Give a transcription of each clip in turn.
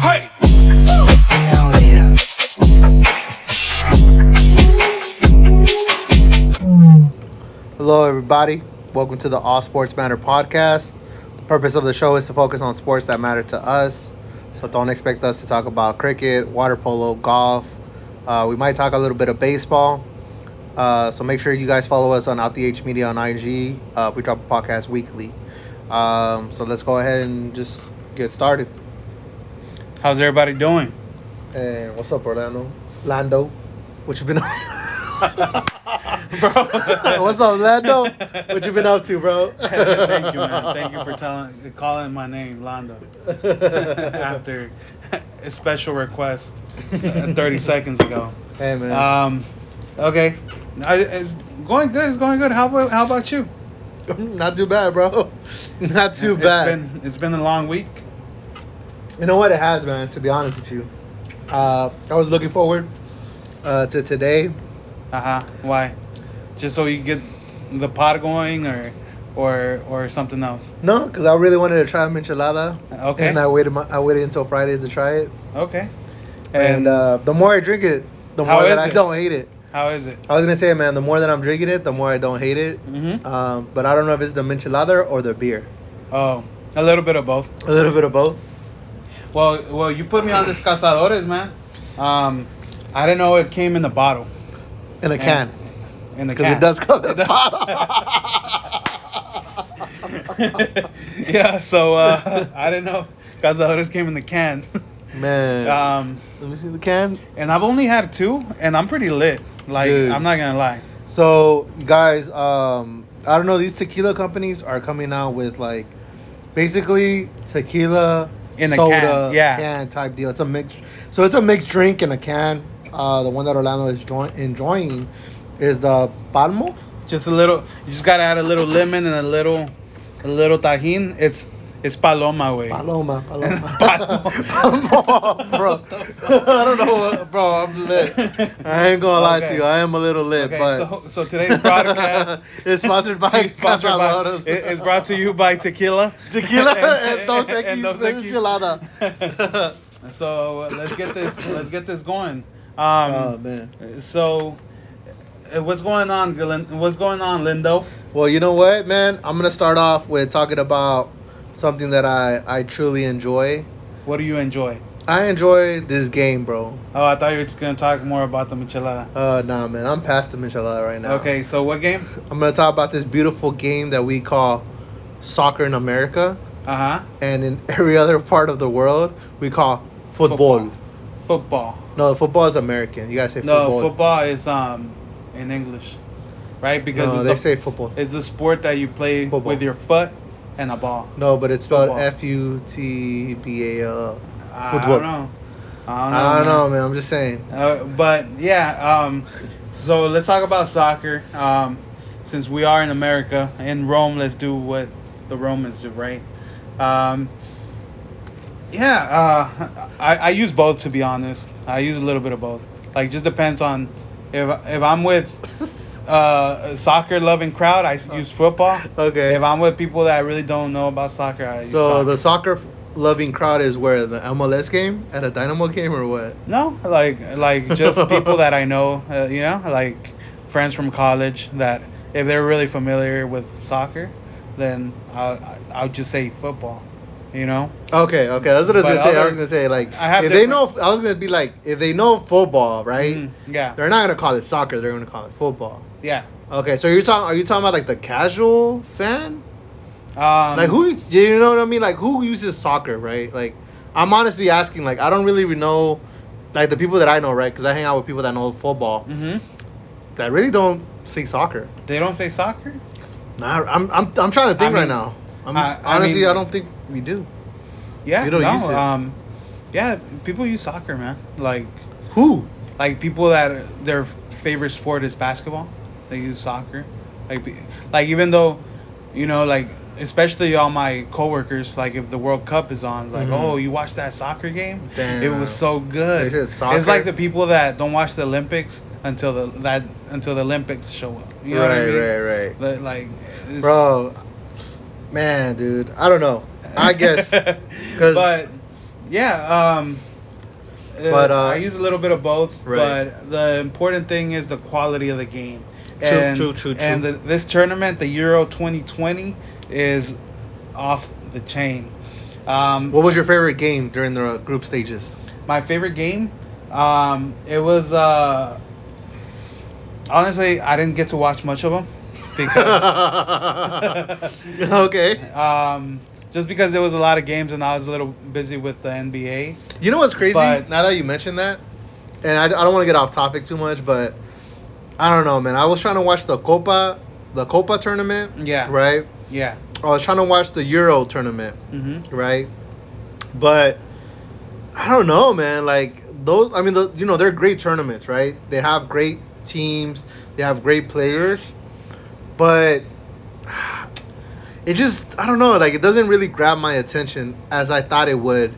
Hey. Hell yeah. Hello, everybody. Welcome to the All Sports Matter podcast. The purpose of the show is to focus on sports that matter to us. So don't expect us to talk about cricket, water polo, golf. We might talk a little bit of baseball. So make sure you guys follow us on Out the H Media on IG. We drop a podcast weekly. So let's go ahead and just get started. How's everybody doing? And what's up, Orlando? Lando, what you been Bro. What's up, Lando? What you been up to, bro? Thank you, man. Thank you for calling my name, Lando. After a special request 30 seconds ago. Hey, man. Okay. It's going good. It's going good. How about you? Not too bad, bro. Not too bad. It's been a long week. You know what? It has, man, to be honest with you. I was looking forward to today. Why? Just so you get the pot going, or something else? No, because I really wanted to try enchilada. Okay. And I waited until Friday to try it. Okay. And the more I drink it, the more that I don't hate it. How is it? I was gonna say, man, the more that I'm drinking it, the more I don't hate it. Mm-hmm. But I don't know if it's the enchilada or the beer. Oh, a little bit of both. A little bit of both. Well, you put me on this cazadores, man. I didn't know it came in the bottle. In a can. In the Because can. it does come in a bottle. Yeah, so I didn't know cazadores came in the can. Man. Let me see the can. And I've only had two, and I'm pretty lit. Like, Dude. I'm not gonna lie. So, guys, I don't know. These tequila companies are coming out with like, basically tequila In a soda can, yeah. can type deal. It's a mix. So it's a mixed drink in a can. The one that Orlando is enjoying is the Palmo. Just a little. You just gotta add a little lemon and a little tajin. It's Paloma, way. Paloma. Paloma. Bro. I don't know what, bro. I'm lit. I ain't gonna lie to you. I am a little lit, Okay, but so today's broadcast is sponsored by Cazadores. It's brought to you by Tequila. Tequila and Dos and Dos Equis enchilada. So let's get this going. Oh man. So what's going on, Lindo? Well, you know what, man? I'm gonna start off with talking about something that I truly enjoy. What do you enjoy? I enjoy this game, bro. Oh, I thought you were gonna talk more about the michelada. Nah, man. I'm past the enchilada right now. Okay, so what game? I'm gonna talk about this beautiful game that we call soccer in America, and in every other part of the world we call football. Football. No, football is American. You gotta say football. No, football is in English, right? Because No, they say football. It's a sport that you play with your foot and a ball. No, but it's spelled Football. Futball. I don't know. I don't know, man. I'm just saying. But yeah, so let's talk about soccer. Since we are in America, in Rome, let's do what the Romans do, right? I use both, to be honest. I use a little bit of both. Like, just depends on if I'm with a soccer loving crowd, I use football. Okay. If I'm with people that really don't know about soccer, I use So soccer. the soccer loving crowd is where, the MLS game, at a Dynamo game, or what? No, like just people that I know, like friends from college that if they're really familiar with soccer, then I'll just say football, Okay, that's what I was But gonna say. I was other- gonna say, like, I have if they different- know, I was gonna be like, if they know football, right? Yeah. They're not gonna call it soccer. They're gonna call it football. Yeah. Okay, so are you talking about like the casual fan? Like Who? you know what I mean? Like, who uses soccer, right? Like, I'm honestly asking. Like, I don't really know, like, the people that I know, right? Because I hang out with people that know football Mhm. that really don't say soccer. They don't say soccer. Nah, I'm trying to think right now. Honestly, I don't think we do. Yeah. You don't use it. Yeah, people use soccer, man. Like Who? people that their favorite sport is basketball, they use soccer. Like even though, like, especially all my coworkers, like, if the World Cup is on, like, oh, you watched that soccer game? Damn. It was so good. They said soccer? It's like the people that don't watch the Olympics until the Olympics show up. You know what I mean? Right. Like, it's, Bro, man, dude, I don't know. I guess because but Yeah. But, I use a little bit of both, right. but the important thing is the quality of the game. True. And this tournament, the Euro 2020, is off the chain. What was your favorite game during the group stages? My favorite game, it was honestly, I didn't get to watch much of them because Okay. just because there was a lot of games and I was a little busy with the NBA. You know what's crazy? But- Now that you mentioned that, and I don't want to get off topic too much, but I don't know, man. I was trying to watch the Copa tournament. Yeah. Right. Yeah. I was trying to watch the Euro tournament. Mm-hmm. Right. But I don't know, man. Like those, I mean, they're great tournaments, right? They have great teams, they have great players, but it just, I don't know, like it doesn't really grab my attention as I thought it would,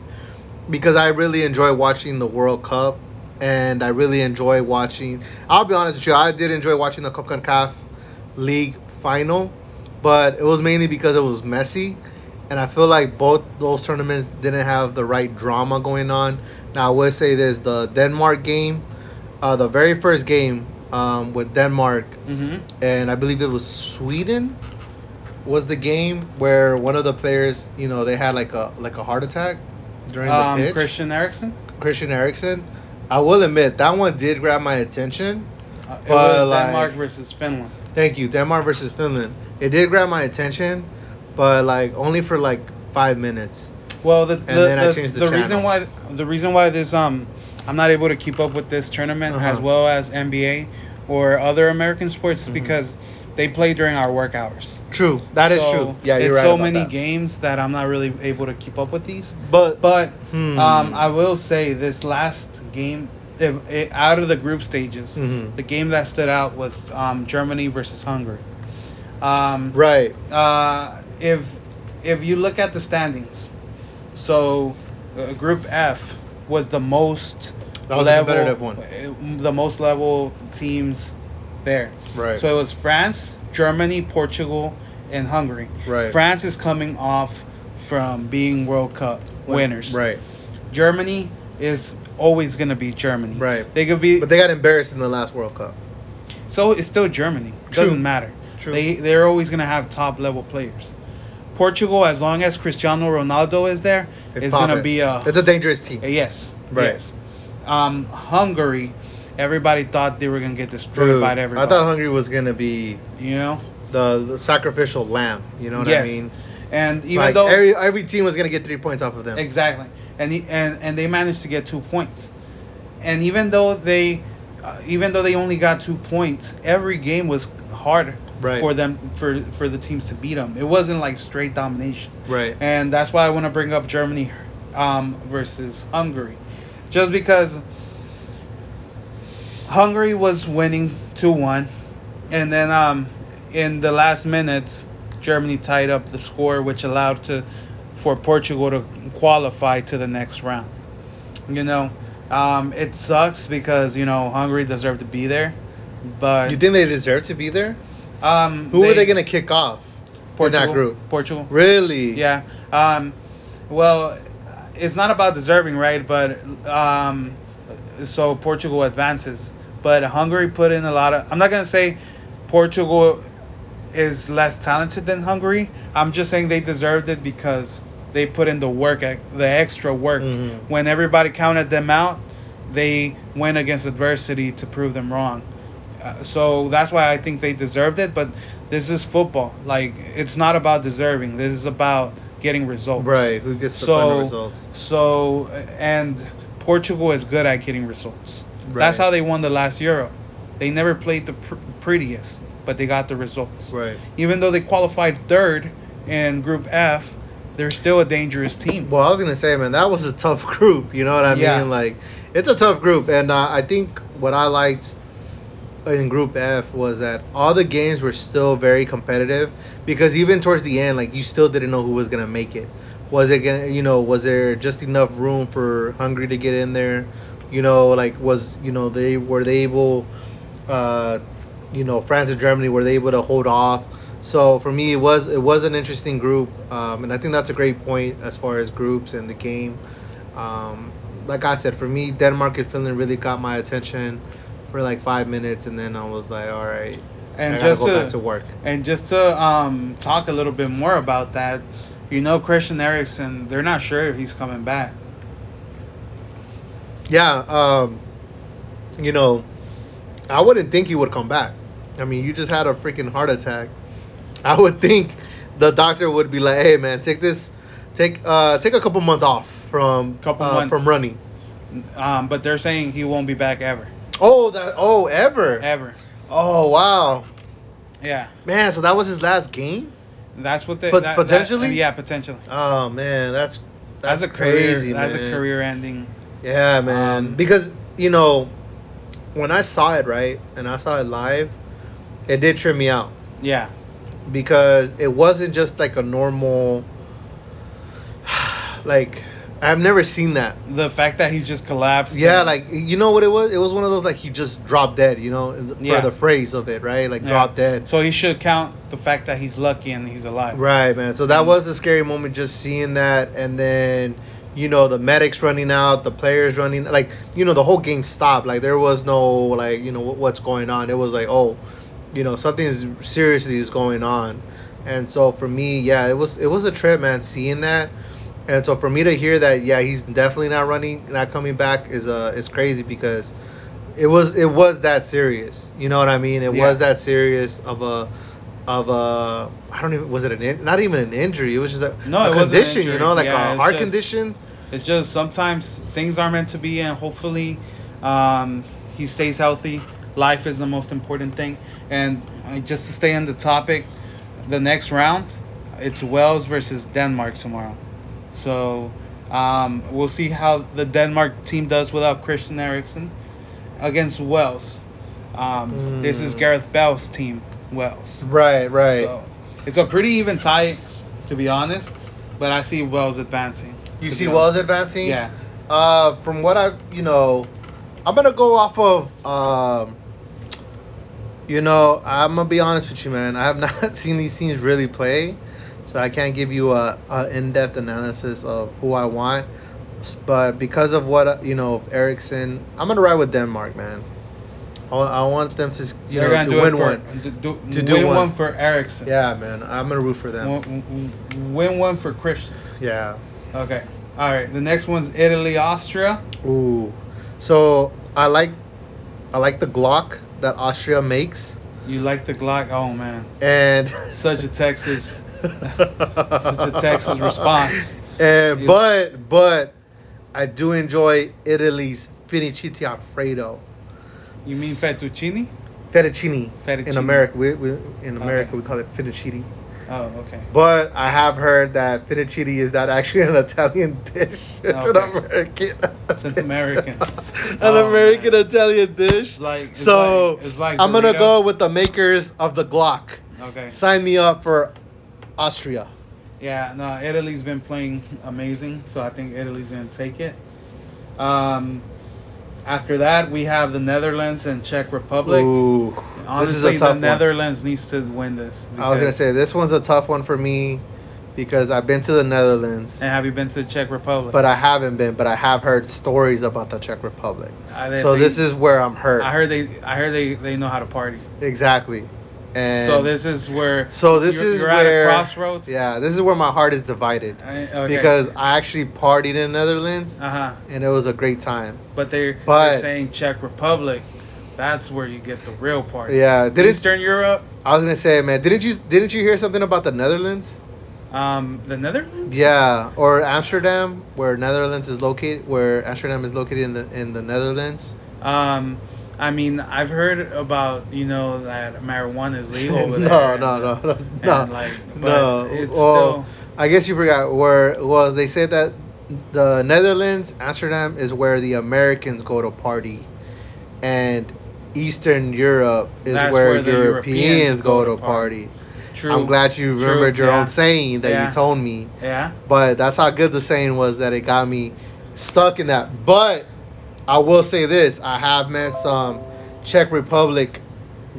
because I really enjoy watching the World Cup, and I really enjoy watching. I'll be honest with you, I did enjoy watching the CONCACAF League final, but it was mainly because it was messy. And I feel like both those tournaments didn't have the right drama going on. Now, I would say there's the Denmark game, the very first game with Denmark, Mm-hmm. and I believe it was Sweden, was the game where one of the players, they had like a heart attack during the pitch. Christian Eriksen. I will admit that one did grab my attention. It But, was Denmark versus Finland. Thank you, Denmark versus Finland. It did grab my attention, but like only for like 5 minutes. Well, then I changed the channel. reason why this I'm not able to keep up with this tournament Uh-huh. as well as NBA or other American sports is Mhm. because they play during our work hours. True, that is So true. Yeah, you're it's right so about many that. games that I'm not really able to keep up with these. But But Hmm. I will say this last game, out of the group stages, Mhm. the game that stood out was Germany versus Hungary. Right. If you look at the standings, so Group F was the most That was a competitive one. the most level teams there. Right. So it was France, Germany, Portugal, and Hungary. Right. France is coming off from being World Cup winners. Right. Germany is always gonna be Germany. Right. They could be. But they got embarrassed in the last World Cup. So it's still Germany. True. Doesn't matter. True. They're always gonna have top level players. Portugal, as long as Cristiano Ronaldo is there, is gonna poppin'. be a It's a dangerous team. yes. Right. Yes. Hungary, everybody thought they were gonna get destroyed Dude, by everybody. I thought Hungary was gonna be You know. the sacrificial lamb. You know what I Yes. mean? And even Like though every team was gonna get 3 points off of them. exactly, and they managed to get 2 points, and even though they only got 2 points, every game was hard Right. for them for the teams to beat them. It wasn't like straight domination. Right. And that's why I want to bring up Germany versus Hungary, just because Hungary was winning 2-1, and then in the last minutes Germany tied up the score, which allowed for Portugal to qualify to the next round. It sucks because Hungary deserved to be there, but You think they deserve to be there? who Who were they gonna kick off in that group? Portugal. Really? Yeah. Well, it's not about deserving, right? But so Portugal advances, but Hungary put in a lot of. I'm not gonna say Portugal is less talented than Hungary. I'm just saying they deserved it because they put in the work, the extra work. Mhm. When everybody counted them out, they went against adversity to prove them wrong. So that's why I think they deserved it. But this is football. Like, it's not about deserving. This is about getting results. Right. Who gets the final results? So, and Portugal is good at getting results. Right. That's how they won the last Euro. They never played the prettiest, but they got the results. Right. Even though they qualified third in Group F, they're still a dangerous team. Well, I was gonna say, man, that was a tough group. You know what I Yeah. mean? Like, it's a tough group, and I think what I liked in Group F was that all the games were still very competitive, because even towards the end, like, you still didn't know who was gonna make it. Was it gonna, was there just enough room for Hungary to get in there? Like, were they able, France and Germany, were they able to hold off? So for me, it was an interesting group, and I think that's a great point as far as groups and the game. Like I said, for me, Denmark and Finland really got my attention for like 5 minutes, and then I was like, all right, I And gotta just go to back to work. and just to talk a little bit more about that, Christian Eriksen, they're not sure if he's coming back. Yeah, you know, I wouldn't think he would come back. I mean, you just had a freaking heart attack. I would think the doctor would be like, "Hey, man, take a couple months off from from running." But they're saying he won't be back ever. Ever. Ever. Oh, wow. Yeah. Man, so that was his last game? That's what they Potentially? yeah, potentially. Oh, man, that's That's a crazy, career. That's a man. career ending. Yeah, man. Because, when I saw it, right, and I saw it live, it did trim me out. Yeah. Because it wasn't just like a normal, like, I've never seen that. The fact that he just collapsed. Yeah, like, you know what it was? It was one of those, like, he just dropped dead, for the phrase of it, right? Like, dropped dead. So he should count the fact that he's lucky and he's alive. Right, man. So that was a scary moment, just seeing that. And then, the medics running out, the players running, like, the whole game stopped. Like, there was no, like, what's going on. It was like, oh, something is seriously going on. And so for me, yeah, it was a trip, man, seeing that. And so for me to hear that, yeah, he's definitely not coming back is crazy, because it was that serious. You know what I mean? It was that serious of a I don't even, was it not even an injury? It was just a condition, like a heart condition. It's just sometimes things are meant to be, and hopefully he stays healthy. Life is the most important thing. And just to stay on the topic, the next round, it's Wales versus Denmark tomorrow. So we'll see how the Denmark team does without Christian Eriksen against Wales. This is Gareth Bale's team, Wales. Right. So it's a pretty even tie, to be honest. But I see Wales advancing. You see Wales advancing? Yeah. From what I'm gonna go off of. I'm gonna be honest with you, man. I have not seen these teams really play. So I can't give you a in-depth analysis of who I want, but because of what Eriksen, I'm gonna ride with Denmark, man. I want them to to win one, to win one for Eriksen. Yeah, man, I'm gonna root for them. Win one for Christian. Yeah. Okay. All right. The next one's Italy, Austria. Ooh. So I like the Glock that Austria makes. You like the Glock? Oh man. And such a Texas. The Texas response. But I do enjoy Italy's Finiciti Alfredo. You mean fettuccine? Fettuccine. In America, we we call it fettuccine. Oh, okay. But I have heard that fettuccine is not actually an Italian dish. It's an American. It's American. American Italian dish. It's like I'm gonna go with the makers of the Glock. Okay. Sign me up for Austria. Yeah, no, Italy's been playing amazing, so I think Italy's gonna take it. After that, we have the Netherlands and Czech Republic. Ooh, honestly, this is a tough the Netherlands needs to win this. I was gonna say this one's a tough one for me because I've been to the Netherlands. And have you been to the Czech Republic? But I haven't been. But I have heard stories about the Czech Republic. This is where I'm hurt. I heard they know how to party. Exactly. And so this is where. You're at a crossroads. Yeah, this is where my heart is divided. Because I actually partied in the Netherlands. And it was a great time. But they're saying Czech Republic. That's where you get the real party. Yeah. Eastern Europe. I was gonna say, man, didn't you hear something about the Netherlands? The Netherlands? Yeah, or Amsterdam, where Amsterdam is located in the Netherlands. I mean, I've heard about that marijuana is legal over there. No. It's still. I guess you forgot where. Well, they said that the Netherlands, Amsterdam, is where the Americans go to party, and Eastern Europe is where Europeans go to party. True. I'm glad you remembered your own saying that you told me. Yeah. But that's how good the saying was that it got me stuck in that. But I will say this: I have met some Czech Republic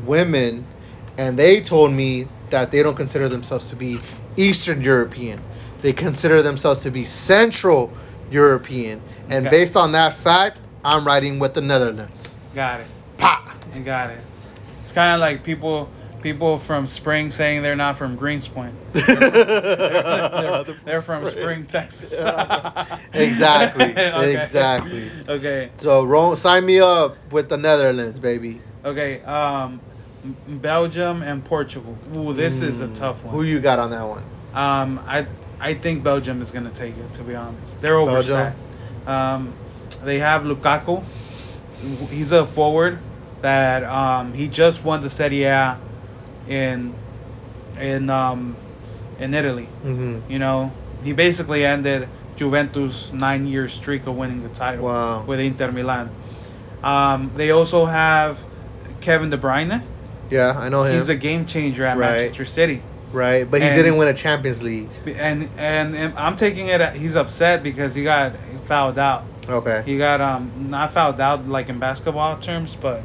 women, and they told me that they don't consider themselves to be Eastern European. They consider themselves to be Central European. And Okay. based on that fact, I'm riding with the Netherlands. Got it. Pa! I got it. It's kind of like people from Spring saying they're not from Greenspoint. They're from Spring, Texas. Exactly. Okay. Exactly. Okay. So sign me up with the Netherlands, baby. Okay. Belgium and Portugal. Ooh, this is a tough one. Who you got on that one? I think Belgium is gonna take it. To be honest, they're Belgium? overstacked. They have Lukaku. He's a forward that he just won the Serie A in Italy. Mm-hmm. You know, he basically ended Juventus' 9-year streak of winning the title Wow. with Inter Milan. They also have Kevin De Bruyne. Yeah, I know him. He's a game changer at Right. Manchester City. Right, but he And- didn't win a Champions League. And I'm taking it. He's upset because he got fouled out. Okay. He got not fouled out like in basketball terms, but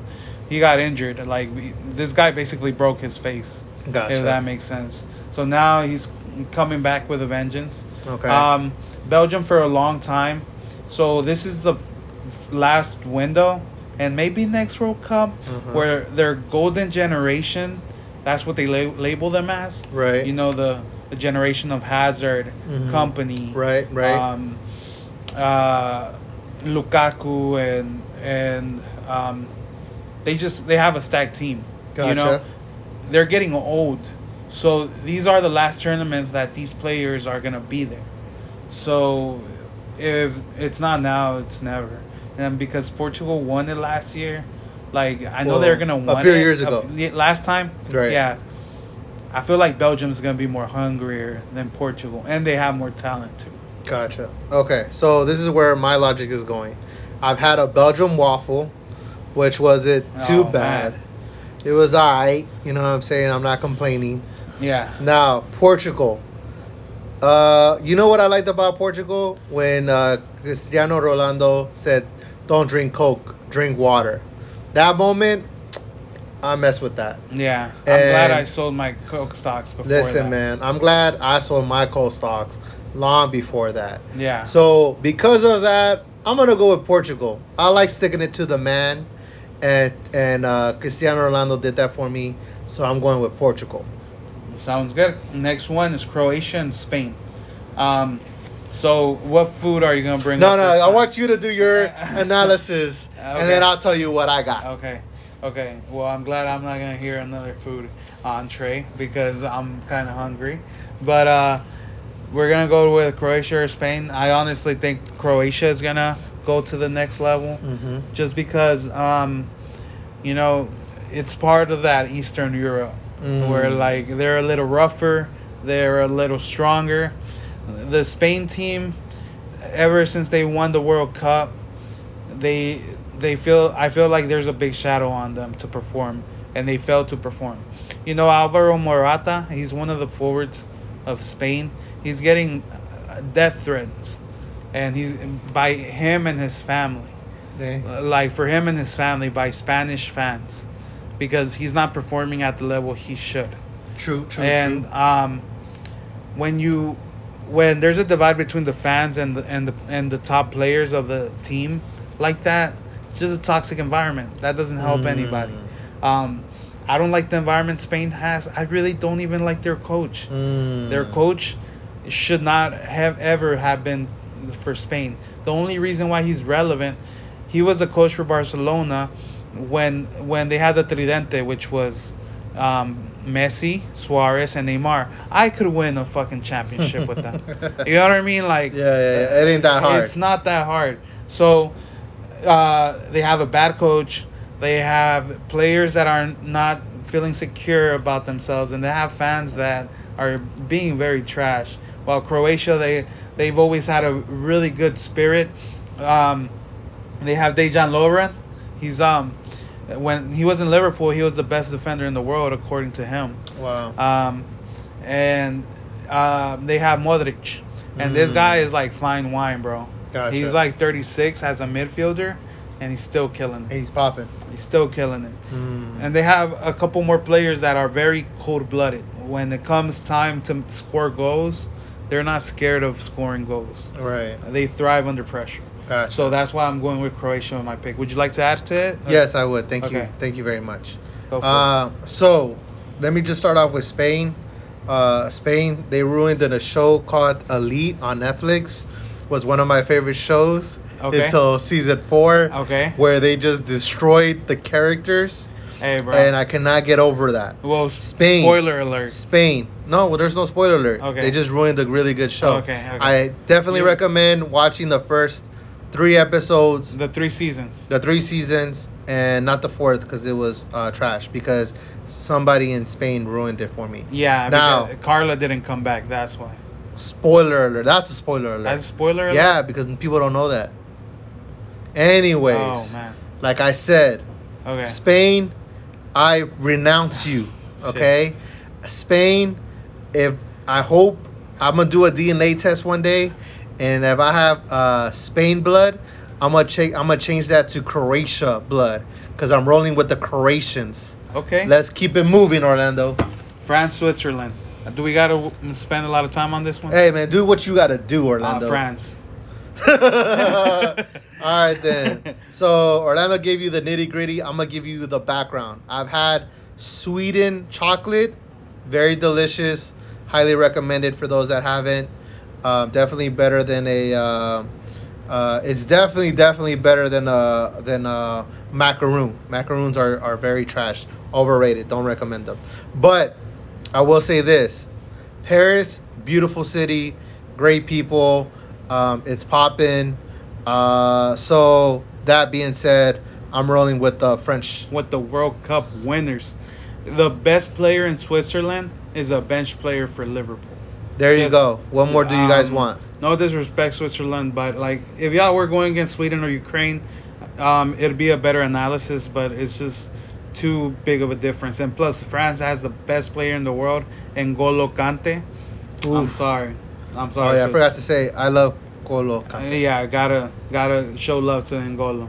he got injured. Like this guy basically broke his face. Gotcha. If that makes sense. So now he's coming back with a vengeance. Okay. Belgium for a long time. So this is the last window, and maybe next World Cup where their golden generation. That's what they label them as. Right. You know, the generation of Hazard, Company. Right. Lukaku and they have a stacked team. Gotcha. You know, they're getting old, so these are the last tournaments that these players are gonna be there. So if it's not now, it's never. And because Portugal won it last year, like I know Well, they're gonna win a few it years ago. last time. Right. Yeah. I feel like Belgium's gonna be more hungrier than Portugal, and they have more talent too. Gotcha. Okay, so this is where my logic is going. I've had a Belgium waffle, which wasn't too Oh, bad. man. It was alright. You know what I'm saying? I'm not complaining. Yeah. Now, Portugal. You know what I liked about Portugal? When Cristiano Ronaldo said, "Don't drink Coke, drink water." That moment, I mess with that. Yeah. I'm And- glad I sold my Coke stocks before Listen, that. man, I'm glad I sold my Coke stocks long before that. Yeah. So because of that, I'm gonna go with Portugal. I like sticking it to the man, and Cristiano Ronaldo did that for me, so I'm going with Portugal. Sounds good. Next one is Croatia and Spain. So what food are you gonna bring? No, up no, this I time? want you to do your analysis, Okay. and then I'll tell you what I got. Okay. Well, I'm glad I'm not gonna hear another food entree because I'm kind of hungry. But we're gonna go with Croatia or Spain. I honestly think Croatia is gonna go to the next level, just because you know it's part of that Eastern Europe where like they're a little rougher, they're a little stronger. The Spain team, ever since they won the World Cup, I feel like there's a big shadow on them to perform, and they failed to perform. You know, Alvaro Morata, he's one of the forwards of Spain. He's getting death threats, and he's by him and his family. Like for him and his family, by Spanish fans, because he's not performing at the level he should. True. And when there's a divide between the fans and the top players of the team like that, it's just a toxic environment that doesn't help anybody. I don't like the environment Spain has. I really don't even like their coach. Their coach should not have been for Spain. The only reason why he's relevant, he was the coach for Barcelona when they had the Tridente, which was Messi, Suarez, and Neymar. I could win a fucking championship with them. You know what I mean? Like, Yeah. It ain't that hard. It's not that hard. So they have a bad coach. They have players that are not feeling secure about themselves, and they have fans that are being very trash. While Croatia, they've always had a really good spirit. They have Dejan Lovren. He's when he was in Liverpool, he was the best defender in the world according to him. Wow. And they have Modric, and this guy is like fine wine, bro. Gotcha. He's like 36 as a midfielder, and he's still killing it. He's popping. He's still killing it. And they have a couple more players that are very cold-blooded. When it comes time to score goals, they're not scared of scoring goals. Right. They thrive under pressure. Gotcha. So that's why I'm going with Croatia on my pick. Would you like to add to it? Yes, I would. Thank you. Okay. Thank you very much. Go for So let me just start off with Spain. Spain, they ruined in a show called Elite on Netflix. Was one of my favorite shows until season 4. Okay. Where they just destroyed the characters. Hey, bro. And I cannot get over that. Well, Spain. Spoiler alert. Spain. No, well, there's no spoiler alert. Okay. They just ruined a really good show. Okay. I definitely recommend watching the first 3 episodes. The 3 seasons. The 3 seasons, and not the 4th because it was trash. Because somebody in Spain ruined it for me. Yeah. Now, Carla didn't come back. That's why. spoiler alert. That's a spoiler alert. That's a spoiler alert? Yeah, because people don't know that. Anyways, Oh, man. like I said, Okay. Spain, I renounce you. Okay, Spain. If I hope I'm gonna do a DNA test one day, and if I have Spain blood, I'm gonna change that to Croatia blood because I'm rolling with the Croatians. Okay. Let's keep it moving, Orlando. France, Switzerland. Do we got to spend a lot of time on this one? Hey man, do what you gotta do, Orlando. France. All right then. So Orlando gave you the nitty gritty. I'm gonna give you the background. I've had Sweden chocolate, very delicious. Highly recommended for those that haven't. Definitely better than a. It's definitely better than macaroon. Macaroons are very trash, overrated. Don't recommend them. But I will say this: Paris, beautiful city, great people. It's popping. So that being said, I'm rolling with the French. With the World Cup winners. The best player in Switzerland is a bench player for Liverpool. There you go. What more do you guys want? No disrespect, Switzerland, but like if y'all were going against Sweden or Ukraine, it'd be a better analysis. But it's just too big of a difference. And plus, France has the best player in the world, N'Golo Kante. I'm sorry. Oh yeah, I forgot to say I love Polo. Yeah, gotta show love to N'Golo.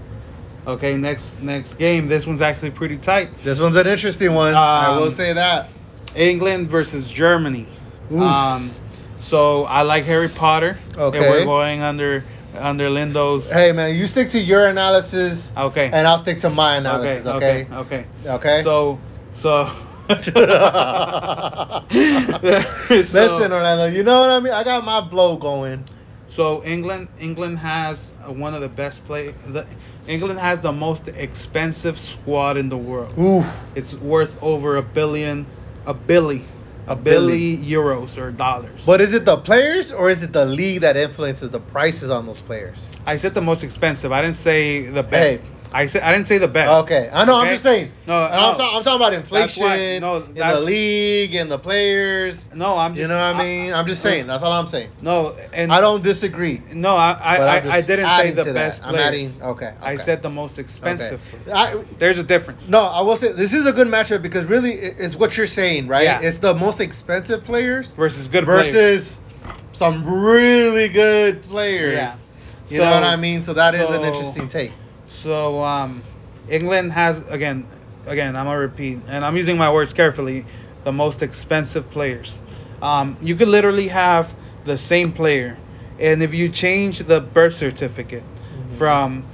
Okay, next game. This one's actually pretty tight. This one's an interesting one. I will say that. England versus Germany. Oof. So I like Harry Potter. Okay. And we're going under Lindo's. Hey man, you stick to your analysis. Okay. And I'll stick to my analysis. Okay. Okay. So. Listen, Orlando. You know what I mean? I got my blow going. So England has one of the best England has the most expensive squad in the world. Oof. It's worth over $1 billion euros or dollars. But is it the players or is it the league that influences the prices on those players? I said the most expensive. I didn't say the best. Hey. I didn't say the best. Okay, I know. Okay? I'm just saying. I'm talking about inflation in the league and the players. No, I'm just. You know what I mean? I'm just saying. That's all I'm saying. No, and I don't disagree. No, I didn't say the best players. I'm adding. Okay. I said the most expensive. Okay. There's a difference. No, I will say this is a good matchup because really it's what you're saying, right? Yeah. It's the most expensive players versus good players. Some really good players. Yeah. You know what I mean? So that is an interesting take. So England has again I'm gonna repeat, and I'm using my words carefully, the most expensive players. You could literally have the same player, and if you change the birth certificate from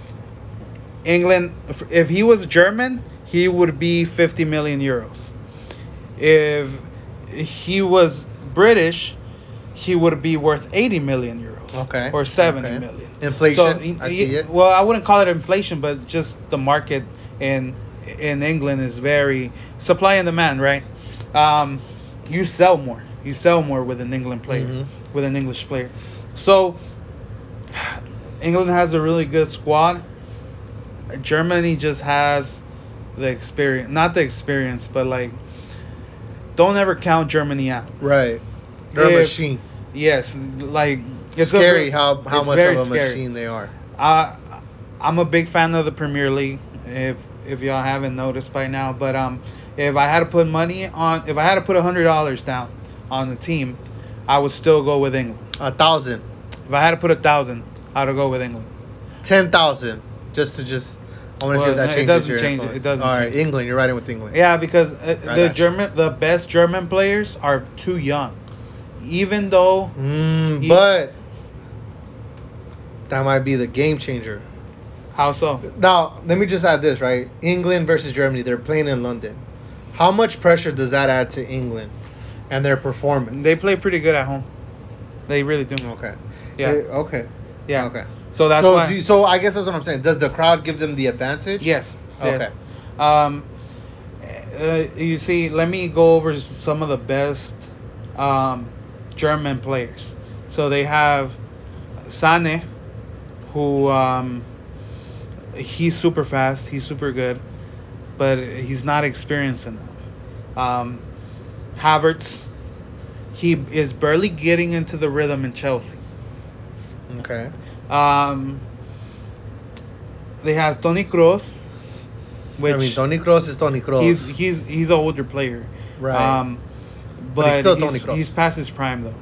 England, if he was German, he would be 50 million euros. If he was British, he would be worth 80 million euros. Okay. Or 70 million. Inflation. So, I see it. Well, I wouldn't call it inflation, but just the market in England is very supply and demand, right? You sell more. You sell more with an England player, with an English player. So England has a really good squad. Germany just has the experience, not the experience, but like, don't ever count Germany out. Right. They're a machine. Yes, like it's scary how much of a machine they are. I'm a big fan of the Premier League. If y'all haven't noticed by now, but if I had to put $100 down on the team, I would still go with England. 1,000. If I had to put 1,000, I'd go with England. 10,000. I want to see if that changes. It doesn't your change influence. it. It doesn't. All right, change. England. You're riding with England. Yeah, because the best German players are too young. even though But that might be the game changer. how so? Now, let me just add this, right? England versus Germany. They're playing in London. How much pressure does that add to England and their performance? They play pretty good at home. They really do. Okay. Yeah. Okay. Yeah. Okay. So that's why. So I guess that's what I'm saying. Does the crowd give them the advantage? Yes. Okay. You see, let me go over some of the best German players. So they have Sane, who he's super fast, he's super good, but he's not experienced enough. Havertz, he is barely getting into the rhythm in Chelsea. Okay. They have Toni Kroos, which I mean, Toni Kroos is Toni Kroos. he's an older player, Right. But he's still Toni Kroos. He's past his prime though,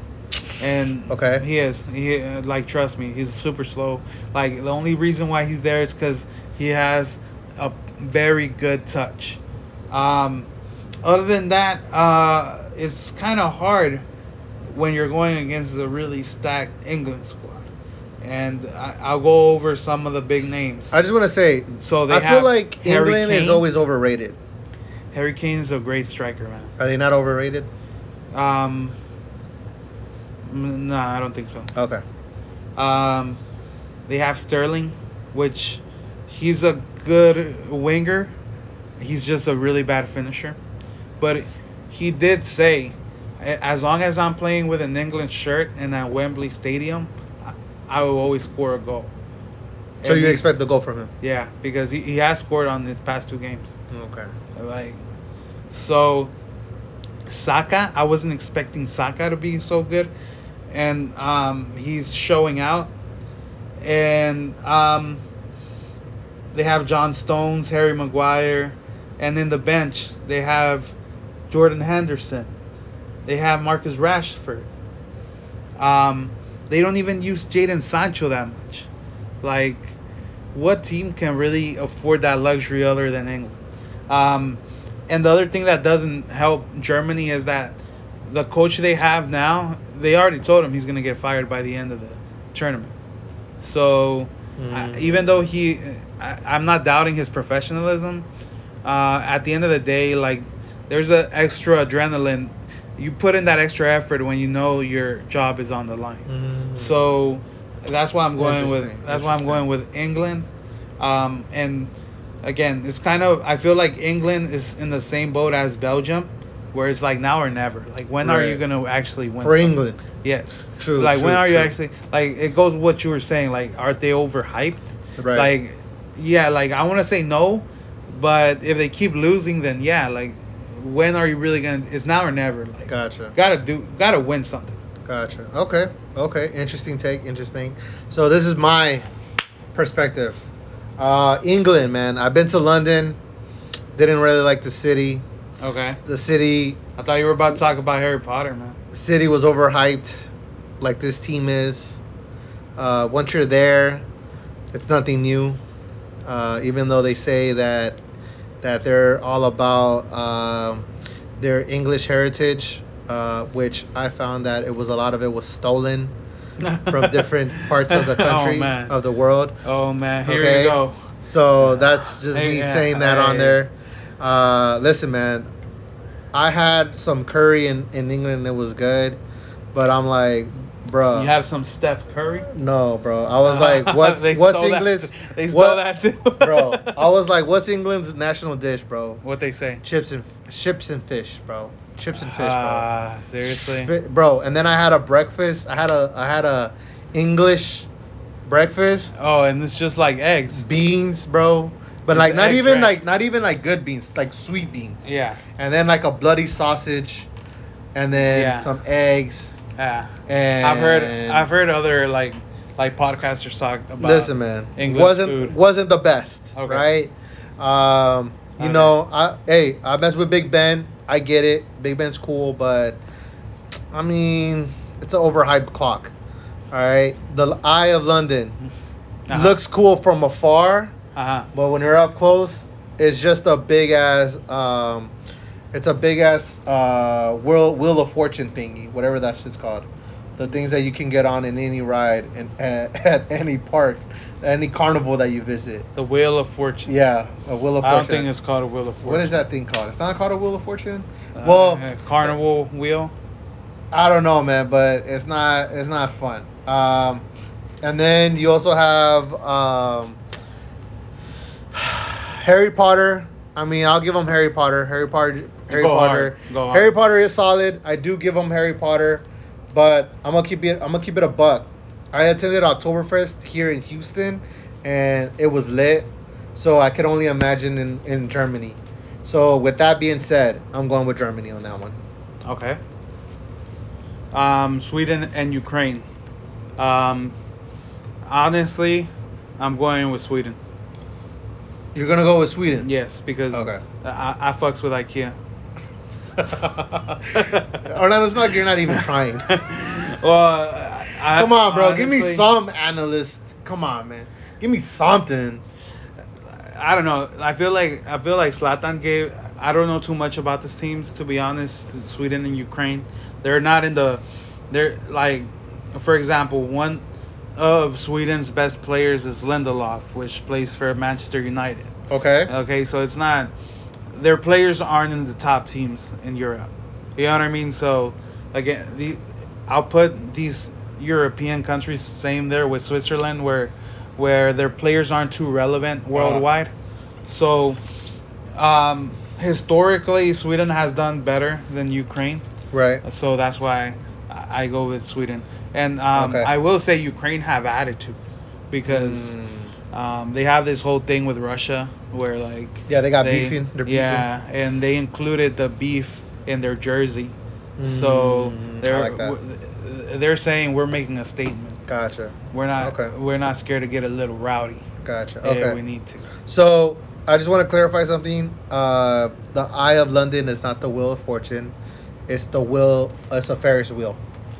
and Okay. he is. Like, trust me, he's super slow. Like, the only reason why he's there is because he has a very good touch. Other than that, it's kind of hard when you're going against a really stacked England squad. And I'll go over some of the big names. I just want to say, So they I have feel like Harry England is Kane. always overrated. Harry Kane is a great striker, man. Are they not overrated? No, I don't think so. Okay. They have Sterling, which he's a good winger. He's just a really bad finisher. But he did say, as long as I'm playing with an England shirt in that Wembley Stadium, I will always score a goal. So And you he- expect the goal from him? Yeah, because he has scored on his past 2 games. Okay. Like, so Saka, I wasn't expecting Saka to be so good, and he's showing out. And they have John Stones, Harry Maguire, and in the bench they have Jordan Henderson. They have Marcus Rashford. They don't even use Jadon Sancho that much. Like, what team can really afford that luxury other than England? And the other thing that doesn't help Germany is that the coach they have now, they already told him he's going to get fired by the end of the tournament. So even though I'm not doubting his professionalism, at the end of the day, like, there's an extra adrenaline. You put in that extra effort when you know your job is on the line. So that's why I'm going with England. And again, it's kind of, I feel like England is in the same boat as Belgium, where it's like now or never. Like, when are you gonna actually win For something? England? Yes. True. Like, true, when are you true. actually, like, it goes with what you were saying. Like, are they overhyped? Right. Like, yeah. Like, I want to say no, but if they keep losing, then yeah. Like, when are you really gonna? It's now or never. Like, Gotcha. Gotta win something. Gotcha. Okay. Interesting take. Interesting. So this is my perspective. England, man. I've been to London. Didn't really like the city. Okay. The city I thought you were about to talk about Harry Potter, man. was overhyped, like this team is. Once you're there, it's nothing new. Even though they say that they're all about their English heritage, which I found that a lot of it was stolen from different parts of the country, of the world. Oh man, here Okay? you go. So that's just me Yeah, saying that on there. Listen, man, I had some curry in England. It was good, but I'm like, bro. You have some Steph Curry? No, bro. I was like, what's They what's stole that- England's? They stole that too, bro. I was like, what's England's national dish, bro? What they say? Chips and fish, bro. Chips and fish, bro. Seriously? Bro. And then I had a breakfast. I had a English breakfast. Oh, and it's just like eggs. Beans, bro. But Just like not eggs, even right? like good beans, like sweet beans. Yeah. And then like a bloody sausage, and then some eggs. Yeah. And I've heard other like podcasters talk about. Listen, man, English food. wasn't the best, Okay. right? You know, I mess with Big Ben. I get it. Big Ben's cool, but I mean, it's an overhyped clock. All right, the Eye of London looks cool from afar, but when you're up close, it's just a big ass It's a big ass wheel of fortune thingy, whatever that shit's called. The things that you can get on in any ride and at any park, any carnival that you visit. The Wheel of Fortune. Yeah, a wheel of fortune. I don't think it's called a Wheel of Fortune. What is that thing called? It's not called a wheel of fortune. Well, Carnival wheel. I don't know, man, but it's not fun. And then you also have Harry Potter. I mean, I'll give them Harry Potter. Harry Potter. Go hard. Harry Potter is solid. I do give them Harry Potter, but I'm gonna keep it a buck. I attended Oktoberfest here in Houston, and it was lit. So I could only imagine in Germany. So with that being said, I'm going with Germany on that one. Okay. Sweden and Ukraine. Honestly, I'm going with Sweden. You're gonna go with Sweden? Yes, because Okay. I fucks with IKEA. Orlando, it's not like you're not even trying. Well, Come on, bro. Give me honestly, some analyst. Come on, man. Give me something. I don't know. I feel like Zlatan gave. I don't know too much about these teams, to be honest. Sweden and Ukraine. They're not in the. They're like, for example, one of Sweden's best players is Lindelof, which plays for Manchester United. Okay. Okay, so it's not. Their players aren't in the top teams in Europe. You know what I mean? So again, I'll put these European countries same there with Switzerland, where their players aren't too relevant worldwide. So historically, Sweden has done better than Ukraine. Right. So that's why I go with Sweden. And Okay. I will say Ukraine have attitude because they have this whole thing with Russia where like Yeah, they got beefing. They're beefing. yeah, and they included the beef in their jersey. So I like that. they're saying we're making a statement. Gotcha. We're not scared to get a little rowdy. Gotcha. if Okay. we need to. So I just want to clarify something. The Eye of London is not the Wheel of Fortune. It's the wheel. It's a Ferris wheel.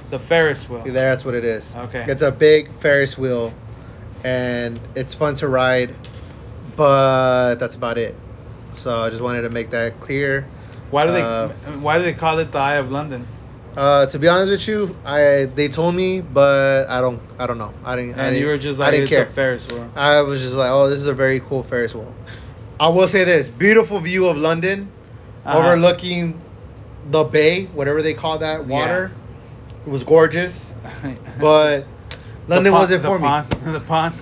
The Ferris wheel. That's what it is. Okay. It's a big Ferris wheel, and it's fun to ride, but that's about it. So I just wanted to make that clear. Why do they call it the Eye of London? To be honest with you, they told me, but I don't know. You were just like, I didn't it's care. a Ferris wheel. I was just like, oh, this is a very cool Ferris wheel. I will say this: beautiful view of London, overlooking the bay, whatever they call that, water. It was gorgeous, but London wasn't for me. The pond.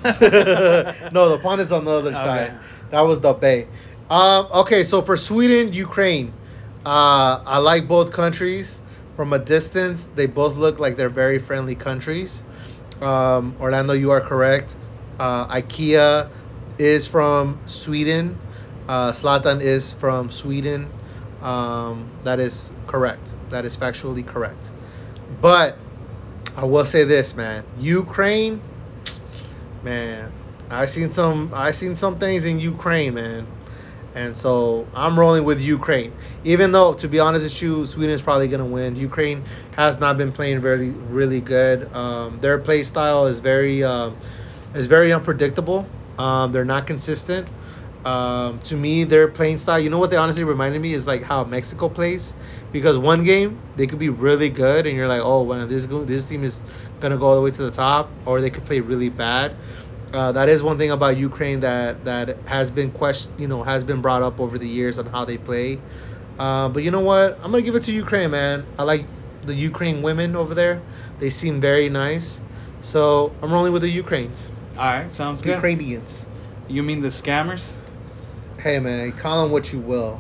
No, the pond is on the other side. That was the bay. Okay, so for Sweden, Ukraine, I like both countries. From a distance, they both look like they're very friendly countries. Orlando, you are correct. IKEA is from Sweden. Zlatan is from Sweden. That is correct. That is factually correct. But I will say this, man. Ukraine, man. I seen some things in Ukraine, man. And so I'm rolling with Ukraine. Even though, to be honest with you, Sweden is probably going to win. Ukraine has not been playing really good. Their play style is very unpredictable. They're not consistent. To me, their playing style, you know what they honestly reminded me is like how Mexico plays. Because one game, they could be really good, and you're like, oh, well, this team is going to go all the way to the top. Or they could play really bad. That is one thing about Ukraine that has been has been brought up over the years on how they play. But you know what? I'm gonna give it to Ukraine, man. I like the Ukraine women over there. They seem very nice. So I'm rolling with the Ukrainians. All right, sounds good. Ukrainians. You mean the scammers? Hey, man, call them what you will.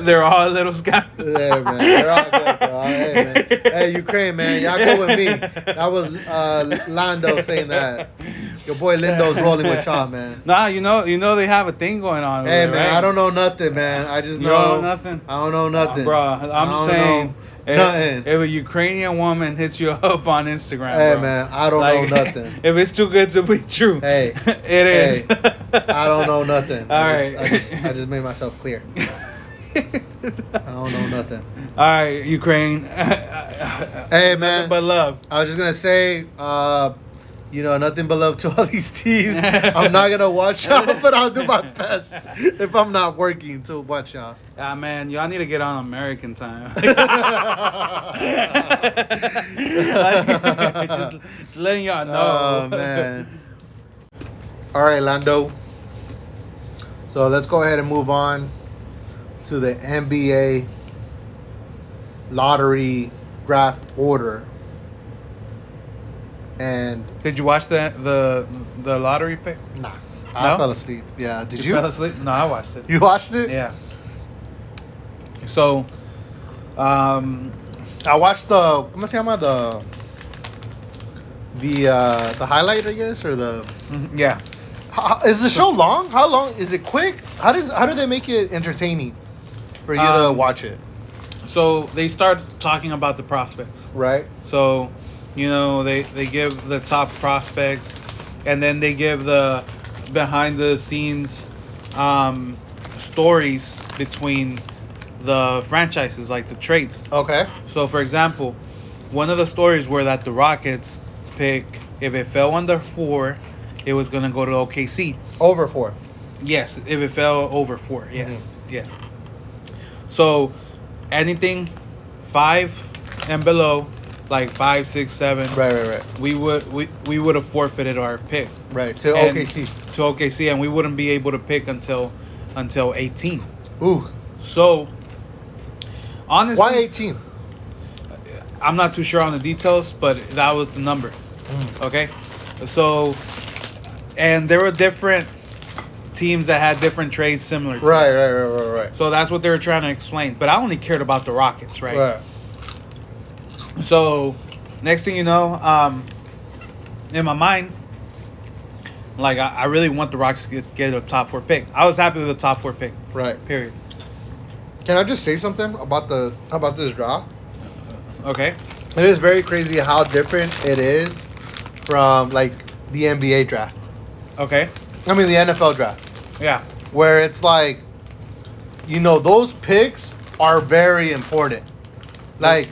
They're all little scammers. Yeah, man. They're all good, bro. Hey, man. Hey, Ukraine, man. Y'all go with me. That was Lando saying that. Your boy Lindo's rolling with y'all, man. Nah, you know they have a thing going on. Hey, over man, there, right? I don't know nothing, man. I just You know. don't know nothing? I don't know nothing. Bro, I'm just saying. Nothing. If a Ukrainian woman hits you up on Instagram, Hey, bro, man, I don't know nothing. If it's too good to be true, Hey, it is. I don't know nothing. I just made myself clear. I don't know nothing. All right, Ukraine. Hey, man. Nothing but love. I was just gonna say, nothing but love to all these teams. I'm not gonna watch y'all, but I'll do my best if I'm not working to watch y'all. Ah, man, y'all need to get on American time. just letting y'all know. Oh man. All right, Lando. So let's go ahead and move on to the NBA lottery draft order. And Did you watch the lottery pick? nah, No? I fell asleep. Yeah, did you? Fell asleep? No, I watched it. You watched it? Yeah. So, I watched the ¿cómo se llama? The highlight, I guess, or the yeah. is the show long? How long is it? Quick? How do they make it entertaining for you to watch it? So they start talking about the prospects. Right. So, they give the top prospects, and then they give the behind the scenes stories between the franchises, like the trades. Okay. So, for example, one of the stories were that the Rockets pick, if it fell under 4, it was going to go to OKC. Over 4. Yes, if it fell over 4. Yes, yes. So, anything 5 and below, like 5, 6, 7. Right. We would have forfeited our pick. Right. To And- OKC. To OKC, and we wouldn't be able to pick until 18. Ooh. So, honestly, Why 18? I'm not too sure on the details, but that was the number. Okay, so, and there were different teams that had different trades similar to Right. that. Right. So that's what they were trying to explain. But I only cared about the Rockets, right? So, next thing you know, in my mind, like I really want the Rockets to get a top 4 pick. I was happy with the top 4 pick. Right. Period. Can I just say something about this draft? Okay. It is very crazy how different it is from like the NBA draft. Okay. I mean the NFL draft, Yeah. where it's like, those picks are very important. Like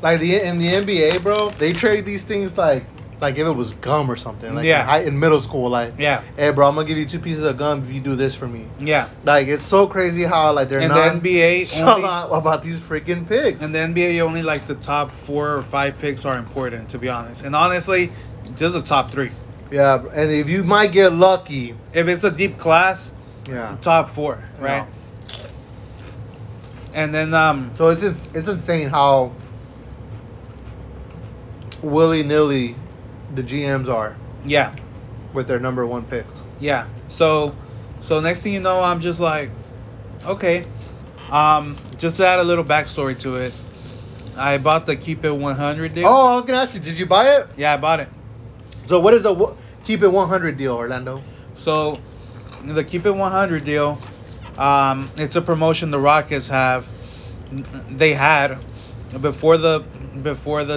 in the NBA, bro, they trade these things like if it was gum or something. Like Yeah. in middle school, like, Yeah. hey, bro, I'm gonna give you 2 pieces of gum if you do this for me. Yeah. Like, it's so crazy how like they're And not the NBA shut only, up about these freaking picks. and the NBA only like the top 4 or 5 picks are important, to be honest. And honestly, just the top 3. Yeah, and if you might get lucky, If it's a deep class, yeah. top 4, right? And then So it's insane how willy-nilly the GMs are yeah. with their number 1 picks. Yeah. So next thing you know, I'm just like, okay. Just to add a little backstory to it, I bought the Keep It 100 deal. Oh, I was gonna ask you, did you buy it? Yeah, I bought it. So what is the Keep It 100 deal, Orlando? So the Keep It 100 deal, it's a promotion the Rockets have. They had before the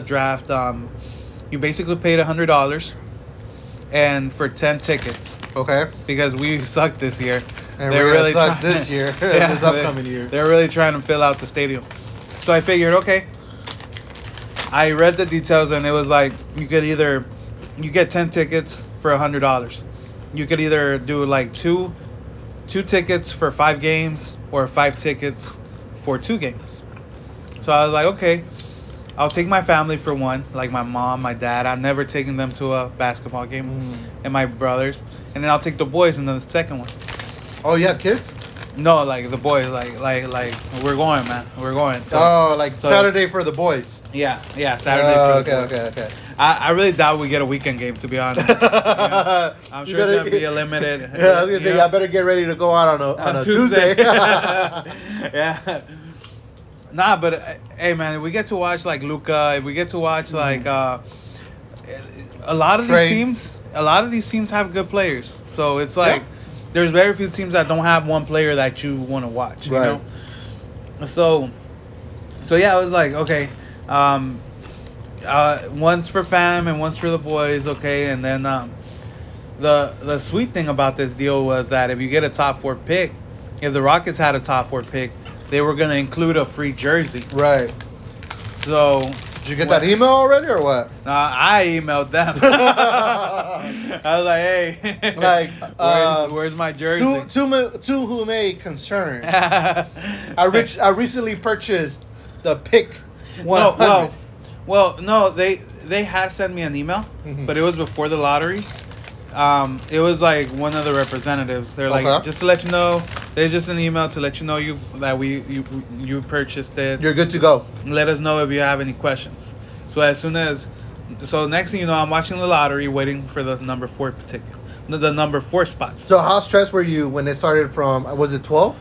draft. You basically paid $100, and for 10 tickets. Okay. Because we sucked this year. And we're gonna suck this year, this upcoming year. They're really trying to fill out the stadium. So I figured, okay. I read the details, and it was like you get 10 tickets for $100. You could either do like two tickets for 5 games or 5 tickets for 2 games. So I was like, okay, I'll take my family for one, like my mom, my dad. I've never taken them to a basketball game, and my brothers. And then I'll take the boys in the second one. Oh, you have kids? No, like the boys, like we're going, man, we're going. So Saturday for the boys. Yeah, Saturday. For the boys. Okay. I really doubt we get a weekend game, to be honest. I'm sure it's gonna be a limited. Yeah, I was gonna say, I better get ready to go out on a Tuesday. Yeah. Nah, but hey, man, we get to watch like Luka. We get to watch like a lot of Trey. these teams have good players. So it's like there's very few teams that don't have one player that you want to watch. You know. So yeah, I was like, okay, one's for fam and one's for the boys, okay, and then the sweet thing about this deal was that if you get a top 4 pick, if the Rockets had a top 4 pick, they were gonna include a free jersey. Right. So Did you get that email already or what? I emailed them. I was like, hey, Like, where's my jersey? To whom may concern. I recently purchased the pick 100. No, they had sent me an email, Mhm. but it was before the lottery. It was like one of the representatives. They're like, Okay. just to let you know, there's just an email to let you know you purchased it. You're good to go. Let us know if you have any questions. So next thing you know, I'm watching the lottery, waiting for the number 4 ticket, the number 4 spots. So how stressed were you when it started from, was it 12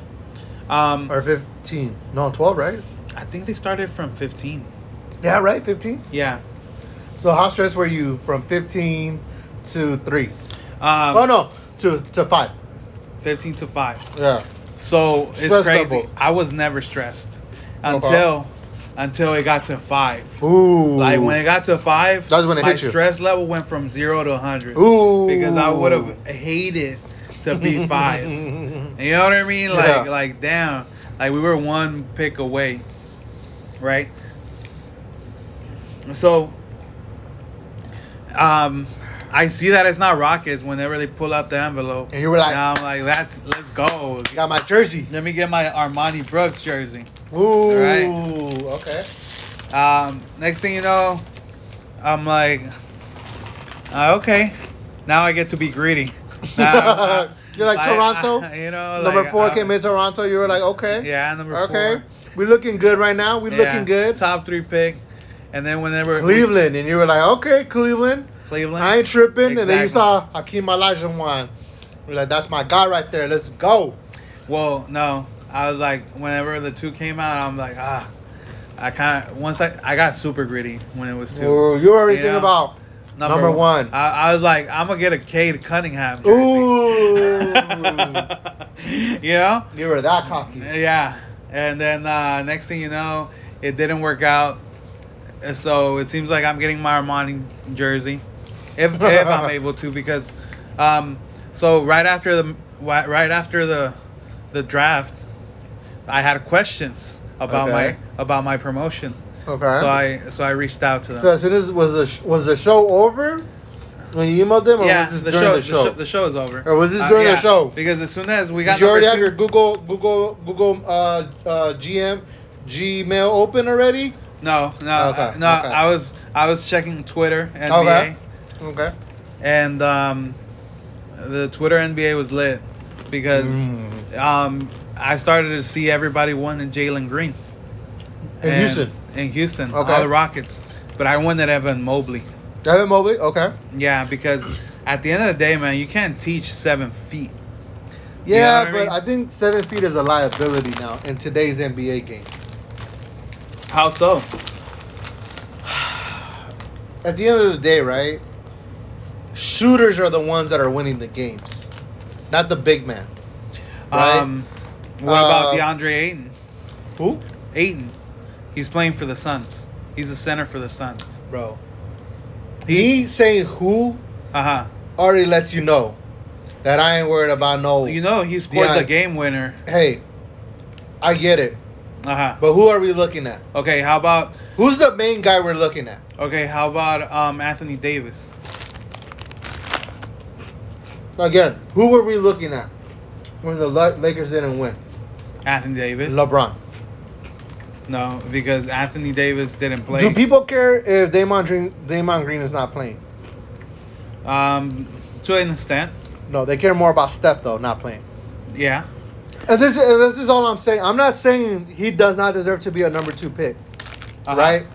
or 15? No, 12, right? I think they started from 15. Yeah, right, 15. Yeah. So how stressed were you from 15 to 3? To 5. 15 to 5. Yeah. So it's Stress crazy. level. I was never stressed Okay. until it got to 5. Ooh. Like when it got to 5, That's when it my hit you. stress level went from 0 to 100. Ooh. Because I would have hated to be 5. You know what I mean? Yeah. Like damn. Like we were one pick away, right? So, I see that it's not Rockets whenever they pull out the envelope. And you were like, now I'm like, let's go. got my jersey. Let me get my Armani Brooks jersey. Ooh. Right. Okay. Next thing you know, I'm like, okay, now I get to be greedy. You're like Toronto. You know, Number like, 4 came in Toronto. You were like, okay. Yeah, number 4. Okay. We're looking good right now. We're looking good. Top 3 pick, and then whenever Cleveland, and you were like, okay, Cleveland. I ain't tripping. And then you saw Hakeem Olajuwon. You're like, that's my guy right there. Let's go. Well, no, I was like, whenever the 2 came out, I'm like, I got super greedy when it was 2. Ooh, you already thinking about number 1. I was like, I'm gonna get a Cade Cunningham jersey. Ooh. You know? You were that cocky. Yeah. And then next thing you know, it didn't work out. So it seems like I'm getting my Armani jersey, if I'm able to, because so right after the draft, I had questions about my promotion. Okay. So I reached out to them. So as soon as was the show over when you emailed them, or was this during the show? The show is over. Or was this during the show? Because as soon as we got, did you already have two, your Google Gmail open already? No. Okay. No. Okay. I was checking Twitter NBA. Okay. And the Twitter NBA was lit because I started to see everybody wanting Jalen Green. In Houston. Okay. All the Rockets. But I wanted Evan Mobley. Evan Mobley? Okay. Yeah, because at the end of the day, man, you can't teach 7 feet. Yeah, You know what but I think 7 feet is a liability now in today's NBA game. How so? At the end of the day, right? Shooters are the ones that are winning the games, not the big man. Right? What about DeAndre Ayton? Who? Ayton. He's playing for the Suns. He's the center for the Suns. Bro. He saying who already lets you know that I ain't worried about no. You know, he scored the game winner. Hey, I get it. But who are we looking at? Okay, how about... Who's the main guy we're looking at? Okay, how about Anthony Davis? Again, who were we looking at when the Lakers didn't win? Anthony Davis. LeBron. No, because Anthony Davis didn't play. Do people care if Draymond Green is not playing? To an extent. No, they care more about Steph though, not playing. Yeah. And this is all I'm saying. I'm not saying he does not deserve to be a number 2 pick, right?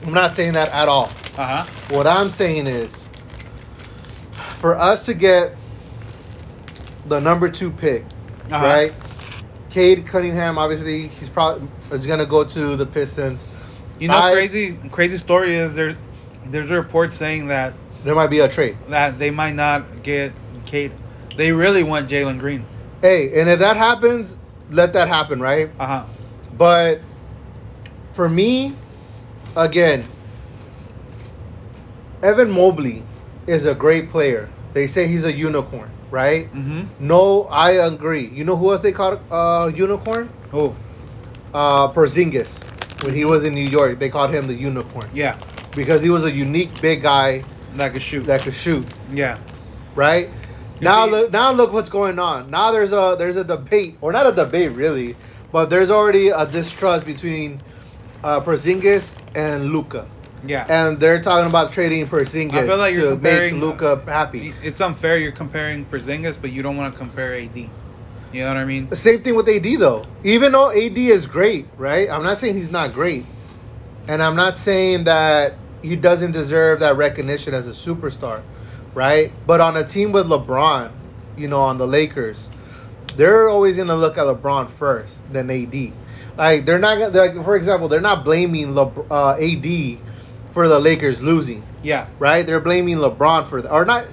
I'm not saying that at all. What I'm saying is, for us to get the number 2 pick, right? Cade Cunningham, obviously, he's probably is gonna go to the Pistons. You know, crazy story is there's a report saying that there might be a trade. That they might not get Cade. They really want Jalen Green. Hey, and if that happens, let that happen, right? But for me, again, Evan Mobley is a great player. They say he's a unicorn, right? No, I agree. You know who else they call unicorn? Who? Porzingis. when he was in New York, they called him the unicorn. Yeah. Because he was a unique big guy That could shoot. that could shoot. Yeah. Right? You Now see- look what's going on. Now there's a debate, or not a debate really, but there's already a distrust between Porzingis and Luka. Yeah. And they're talking about trading Porzingis I feel like you're to comparing make Luka happy. It's unfair. You're comparing Porzingis, but you don't want to compare AD. You know what I mean? The same thing with AD though. Even though AD is great, right? I'm not saying he's not great. And I'm not saying that he doesn't deserve that recognition as a superstar, right? But on a team with LeBron, on the Lakers, they're always going to look at LeBron first, then AD. Like, they're not gonna, like, for example, they're not blaming AD for the Lakers losing, Yeah. right? They're blaming LeBron for or not,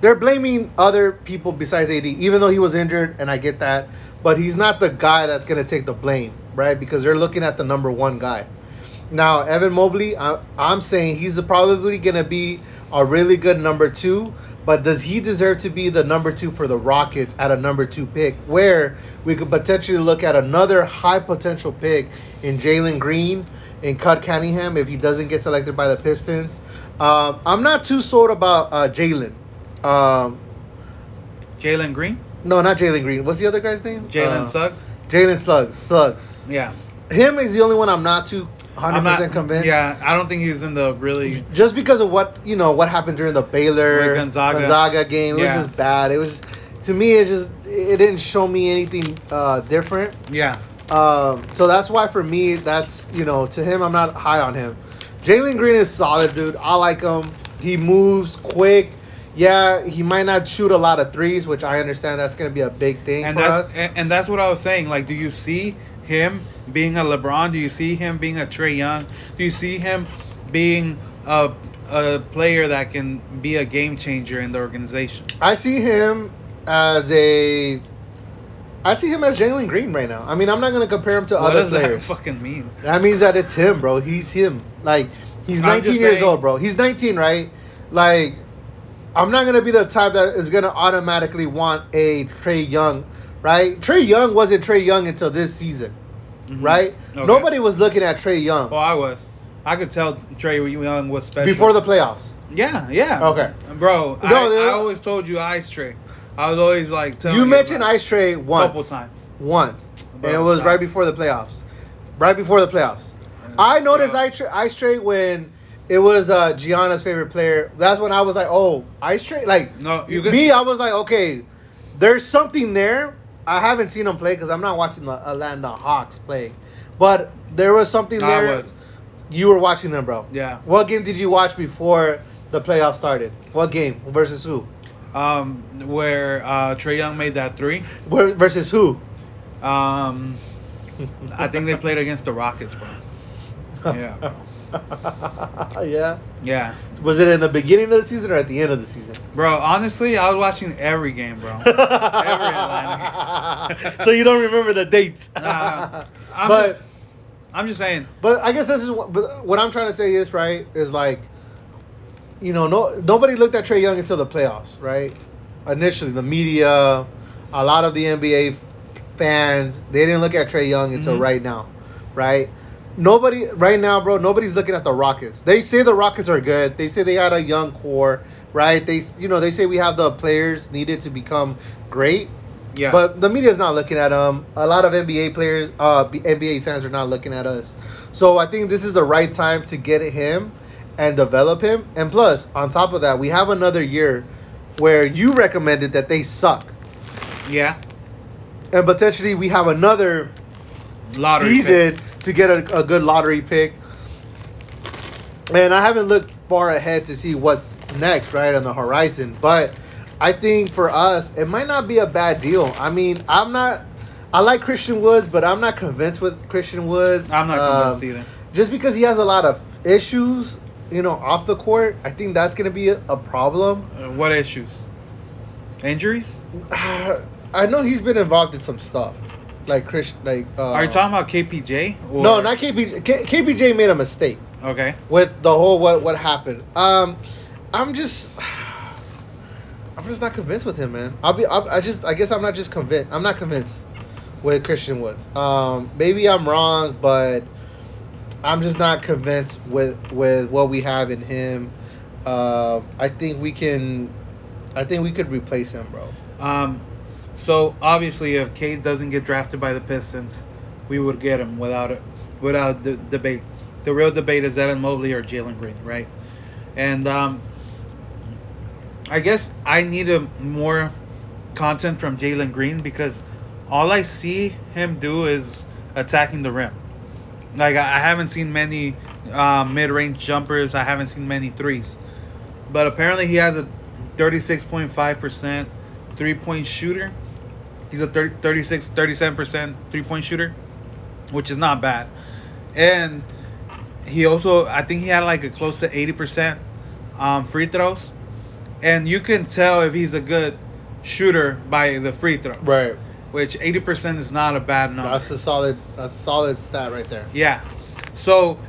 they're blaming other people besides AD, even though he was injured, and I get that. But he's not the guy that's going to take the blame, right? Because they're looking at the number one guy. Now, Evan Mobley, I'm saying he's probably going to be a really good number two, but does he deserve to be the number two for the Rockets at a number two pick, where we could potentially look at another high potential pick in Jalen Green and Cut Cunningham if he doesn't get selected by the Pistons? I'm not too sold about Jalen. Jalen Green? No, not Jalen Green. What's the other guy's name? Jalen Suggs? Jalen Slugs. Yeah. Him is the only one I'm not too 100% convinced. Yeah, I don't think he's in the really. Just because of what happened during the Baylor With Gonzaga. game. It Yeah. was just bad. It was to me it didn't show me anything different. Yeah. So that's why for me that's to him I'm not high on him. Jalen Green is solid, dude. I like him. He moves quick. Yeah, he might not shoot a lot of threes, which I understand that's going to be a big thing And for us. and that's what I was saying. Like, do you see him being a LeBron? Do you see him being a Trae Young? Do you see him being a player that can be a game changer in the organization? I see him as Jalen Green right now. I mean, I'm not going to compare him to What other does players. that fucking mean? That means that it's him, bro. He's him. Like, he's I'm 19 just years saying- old, bro. He's 19, right? Like, I'm not going to be the type that is going to automatically want a Trae Young, right? Trae Young wasn't Trae Young until this season, Mhm. right? Okay. Nobody was looking at Trae Young Well, I could tell Trae Young was special. before the playoffs. Yeah, yeah. Okay. Bro, No, I always told you Ice Trae. I was always like telling You mentioned about it Ice Trae a once. couple times. Once. Bro, And it was stop. right before the playoffs. Right before the playoffs. I noticed Bro. Ice Trae when it was Gianna's favorite player. That's when I was like, oh, Ice Trae. Like, No, you could- me, I was like, okay, there's something there. I haven't seen him play because I'm not watching the Atlanta Hawks play. But there was something I there. was. You were watching them, bro. Yeah. What game did you watch before the playoffs started? What game? Versus who? Where Trae Young made that three. Versus who? I think they played against the Rockets, bro. Yeah, bro. Yeah. Yeah. Was it in the beginning of the season or at the end of the season? Bro, honestly, I was watching every game, bro. Every Atlanta game. So you don't remember the dates. Nah, I'm just saying. But I guess this is what I'm trying to say is right is like, nobody looked at Trae Young until the playoffs, right? Initially, the media, a lot of the NBA fans, they didn't look at Trae Young until Mhm. right now, right? Nobody right now, bro. Nobody's looking at the Rockets. They say the Rockets are good. They say they had a young core, right? They say we have the players needed to become great. Yeah. But the media's not looking at them. A lot of NBA players, NBA fans are not looking at us. So I think this is the right time to get him and develop him. And plus, on top of that, we have another year where you recommended that they suck. Yeah. And potentially we have another Lottery season pick. to get a good lottery pick. And I haven't looked far ahead to see what's next, right, on the horizon. But I think for us, it might not be a bad deal. I mean, I like Christian Woods, but I'm not convinced with Christian Woods. I'm not convinced either. Just because he has a lot of issues, off the court, I think that's going to be a problem. What issues? Injuries? I know he's been involved in some stuff. Like Christian, Are you talking about KPJ? Or... No, not KPJ. KPJ made a mistake Okay. with the whole what happened. I'm just not convinced with him, man. I guess I'm not just convinced. I'm not convinced with Christian Woods. Maybe I'm wrong, but I'm just not convinced with what we have in him. I think we could replace him, bro. So obviously, if Cade doesn't get drafted by the Pistons, we would get him without the debate. The real debate is Evan Mobley or Jalen Green, right? And I guess I need more content from Jalen Green because all I see him do is attacking the rim. Like I haven't seen many mid-range jumpers. I haven't seen many threes. But apparently he has a 36.5% three-point shooter. He's a 37% three-point shooter, which is not bad. And he also, I think he had like a close to 80% free throws. And you can tell if he's a good shooter by the free throws. Right. Which 80% is not a bad number. That's a solid stat right there. Yeah. So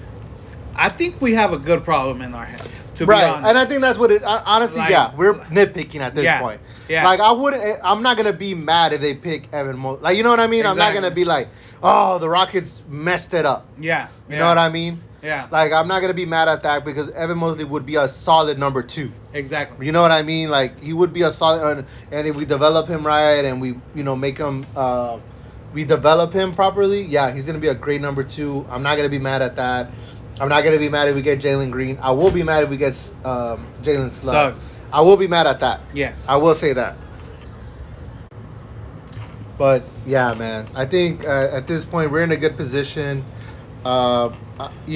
I think we have a good problem in our hands. To be honest. And I think that's what it. Honestly, Like, yeah, we're nitpicking at this point. Yeah. Like I'm not gonna be mad if they pick Evan Mobley. Like, you know what I mean? Exactly. I'm not gonna be like, oh, the Rockets messed it up. Yeah. You know what I mean? Yeah. Like, I'm not gonna be mad at that because Evan Mobley would be a solid number 2. Exactly. You know what I mean? Like, he would be a solid, and if we develop him right and we, make him, we develop him properly, yeah, he's gonna be a great number 2. I'm not gonna be mad at that. I'm not gonna be mad if we get Jalen Green. I will be mad if we get Jalen Suggs. I will be mad at that. Yes. I will say that. But yeah, man, I think at this point we're in a good position. And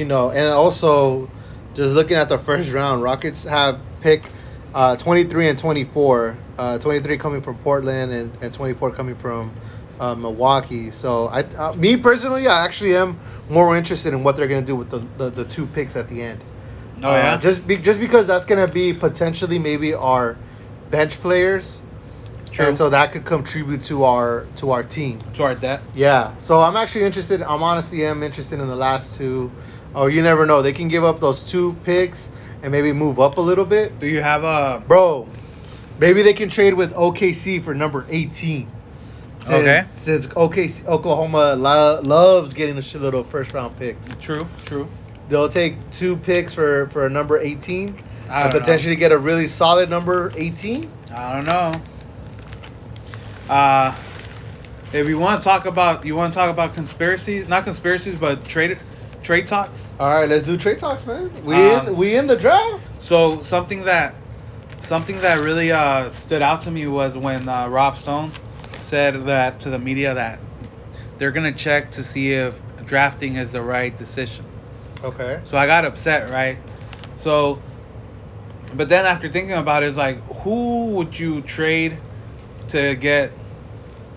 also just looking at the first round, Rockets have picked 23 and 24. 23 coming from Portland and 24 coming from Milwaukee. So me personally, I actually am more interested in what they're gonna do with the 2 picks at the end. Oh yeah. Just because that's gonna be potentially maybe our bench players. True. And so that could contribute to our team. To our depth. Yeah. So I'm actually interested. I'm honestly interested in the last 2. Or you never know. They can give up those 2 picks and maybe move up a little bit. Do you have a Bro, maybe they can trade with OKC for number 18. Since OKC, Oklahoma loves getting a shitload of first round picks. True. They'll take 2 picks for a number 18 I and don't potentially get a really solid number 18. I don't know. If you want to talk about conspiracies, not conspiracies, but trade talks. All right, let's do trade talks, man. We in the draft. So something that really stood out to me was when Rob Stone said that to the media that they're gonna check to see if drafting is the right decision. Okay. So I got upset, right? So, but then after thinking about it, it's like, who would you trade to get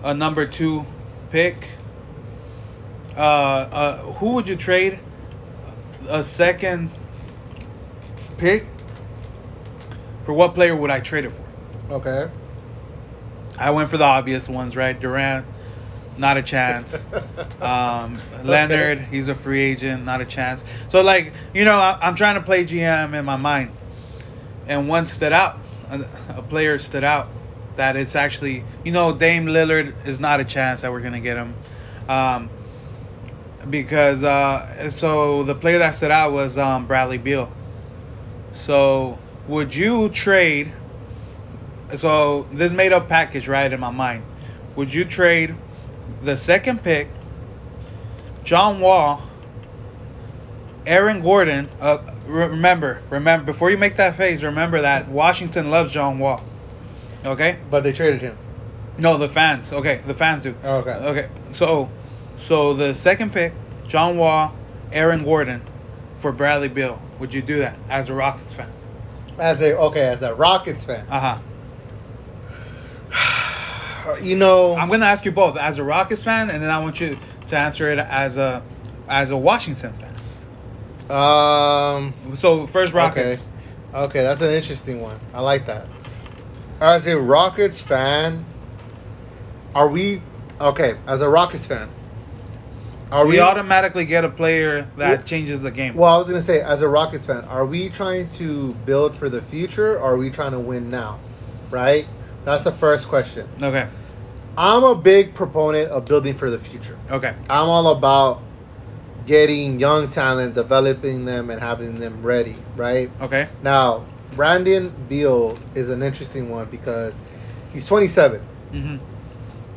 a number 2 pick? Who would you trade a second pick? For what player would I trade it for? Okay. I went for the obvious ones, right? Durant, not a chance. Leonard, he's a free agent, not a chance. So, like, I'm trying to play GM in my mind. And one stood out. A player stood out. That it's actually, Dame Lillard is not a chance that we're going to get him. Because, so the player that stood out was Bradley Beal. So, would you trade... So, this made-up package, right, in my mind. Would you trade the second pick, John Wall, Aaron Gordon... remember, before you make that face, remember that Washington loves John Wall. Okay? But they traded him. No, the fans. Okay, the fans do. Okay. So the second pick, John Wall, Aaron Gordon, for Bradley Beal. Would you do that as a Rockets fan? As a Rockets fan. Uh-huh. I'm gonna ask you both as a Rockets fan, and then I want you to answer it as a Washington fan. So first Rockets. Okay, that's an interesting one. I like that. As a Rockets fan, are we okay? As a Rockets fan, are we automatically get a player that changes the game? Well, I was gonna say, as a Rockets fan, are we trying to build for the future, or are we trying to win now? Right? That's the first question. Okay. I'm a big proponent of building for the future. Okay. I'm all about getting young talent, developing them, and having them ready, right? Okay. Now, Brandon Beal is an interesting one because he's 27, Mhm.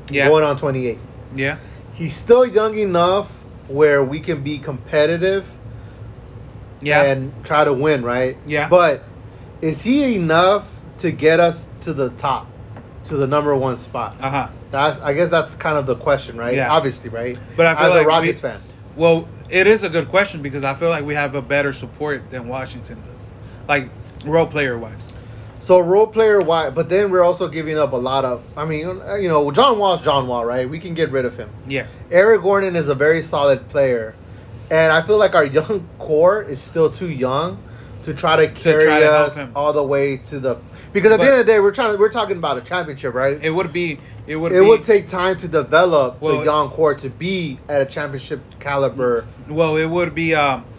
Yeah. going on 28. Yeah. He's still young enough where we can be competitive Yeah. and try to win, right? Yeah. But is he enough to get us to the top, to the number one spot? Uh-huh. I guess that's kind of the question, right? Yeah. Obviously, right? But I feel as like a Rockets fan. Well, it is a good question because I feel like we have a better support than Washington does, like role player wise. So role player, why? But then we're also giving up a lot of. I mean, John Wall's John Wall, right? We can get rid of him. Yes. Eric Gordon is a very solid player, and I feel like our young core is still too young to try to carry help us him. all the way to the. Because at the end of the day, we're talking about a championship, right? It would take time to develop the young core to be at a championship caliber. Well, it would be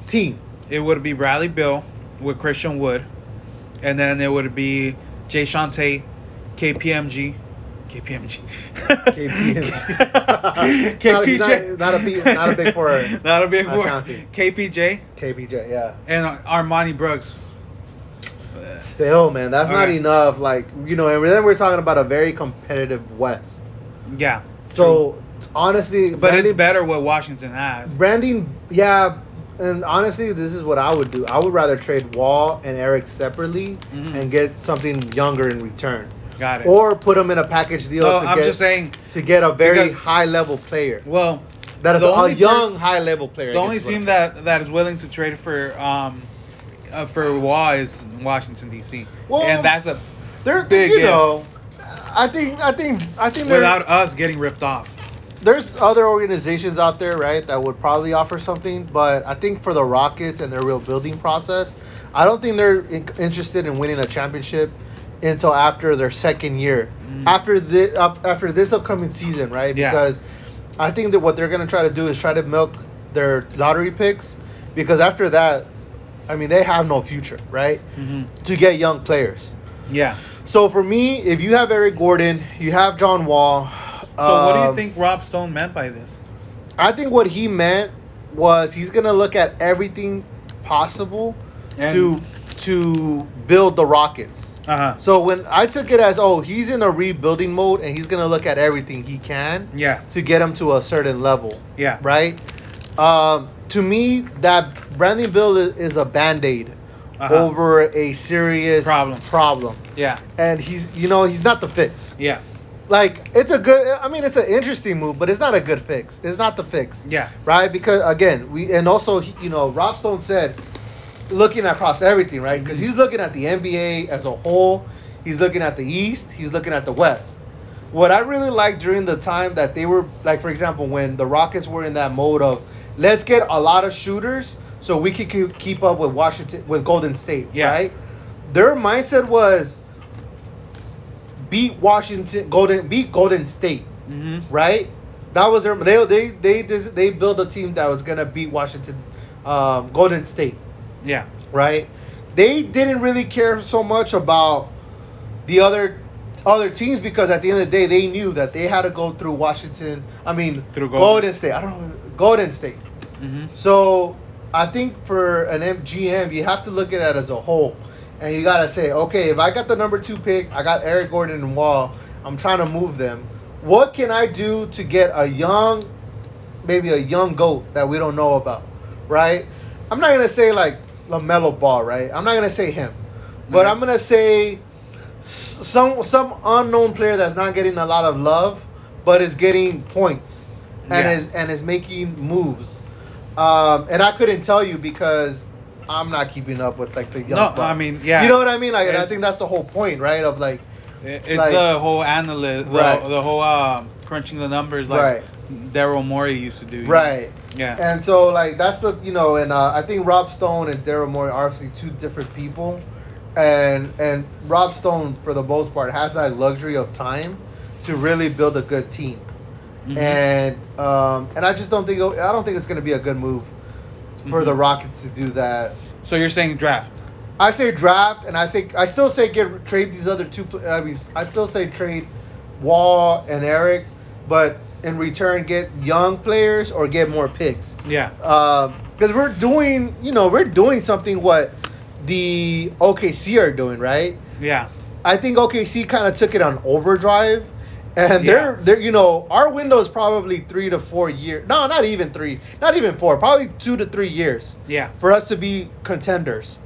team. It would be Bradley Beal with Christian Wood, and then it would be Jay Sean Tate, KPMG. KPMG. KPJ. Not a big four. Not a big four. Counting. KPJ, yeah. and Armani Brooks. Still, man, that's not enough. Like, and then we're talking about a very competitive West. Yeah. So, honestly... But it's better what Washington has. Branding, yeah. And honestly, this is what I would do. I would rather trade Wall and Eric separately and get something younger in return. Got it. Or put them in a package deal to get a very high-level player. Well... That is a young, high-level player. The only team that is willing to trade for Wall is Washington D.C. Well, and that's a big. I think without us getting ripped off. There's other organizations out there, right, that would probably offer something, but I think for the Rockets and their real building process, I don't think they're interested in winning a championship until after their second year, after this upcoming season, right? Because I think that what they're gonna try to do is try to milk their lottery picks, because after that, I mean, they have no future, right? To get young players. Yeah. So for me, if you have Eric Gordon, you have John Wall. So what do you think Rob Stone meant by this? I think what he meant was he's gonna look at everything possible to build the Rockets. So when I took it as, he's in a rebuilding mode and he's gonna look at everything he can to get him to a certain level. Yeah. Right? To me, that Brandon Beal is a Band-Aid over a serious problem. Yeah. And he's not the fix. Yeah. Like, it's an interesting move, but it's not a good fix. It's not the fix. Yeah. Right? Because, again, Rob Stone said, looking across everything, right? Because he's looking at the NBA as a whole. He's looking at the East. He's looking at the West. What I really liked during the time that they were, like, for example, when the Rockets were in that mode of, let's get a lot of shooters so we can keep up with Golden State, right? Their mindset was beat Golden State, right? That was their. They built a team that was gonna beat Washington, Golden State. Yeah. Right. They didn't really care so much about the other teams because at the end of the day they knew that they had to go through Washington. I mean, through Golden State. I don't know, Golden State. So I think for an GM, you have to look at it as a whole. And you got to say, okay, if I got the number 2 pick, I got Eric Gordon and Wall, I'm trying to move them. What can I do to get maybe a young GOAT that we don't know about, right? I'm not going to say like LaMelo Ball, right? I'm not going to say him. But I'm going to say some unknown player that's not getting a lot of love, but is getting points and is making moves. And I couldn't tell you because I'm not keeping up with like the young. No, I mean, you know what I mean. Like, and I think that's the whole point, right? Of like, it's like, the whole analyst, the whole crunching the numbers, like Daryl Morey used to do. Right. Yeah. And so like that's the and I think Rob Stone and Daryl Morey are obviously two different people, and Rob Stone for the most part has that luxury of time to really build a good team. And I just don't think it's going to be a good move for the Rockets to do that. So you're saying draft? I say draft, and I still say trade these other two. I still say trade Wall and Eric, but in return get young players or get more picks. Yeah. Because we're doing something what the OKC are doing, right? Yeah. I think OKC kind of took it on overdrive, and Yeah. they're our window is probably 3 to 4 years. No, not even 3, not even 4, probably 2 to 3 years. Yeah. For us to be contenders.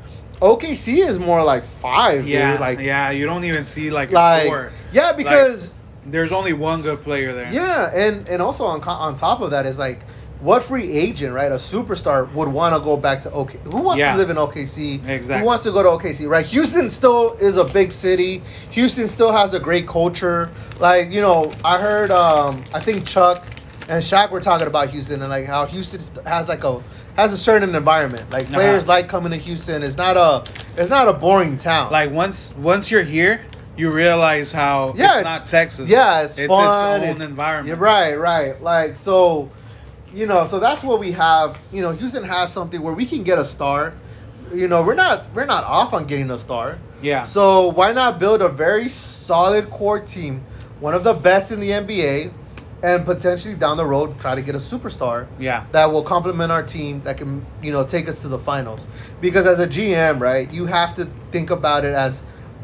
OKC is more like 5. Yeah. Dude. Like you don't even see like, like a 4. yeah, because There's only one good player there. yeah, and also on top of that is like, what free agent, right? A superstar would want to go back to OK. Who wants Yeah. to live in OKC? Exactly. Who wants to go to OKC, right? Houston still is a big city. Houston still has a great culture. Like, I heard, I think Chuck and Shaq were talking about Houston and like how Houston has a certain environment. Like players like coming to Houston. It's not a boring town. Like once you're here, you realize how Yeah, it's not Texas. Yeah, it's fun. Its own environment. Yeah, right. Like so that's what we have. Houston has something where we can get a star. We're not off on getting a star. Yeah. So why not build a very solid core team, one of the best in the NBA, and potentially down the road try to get a superstar. Yeah. That will complement our team, that can take us to the finals. Because as a GM, right, you have to think about it as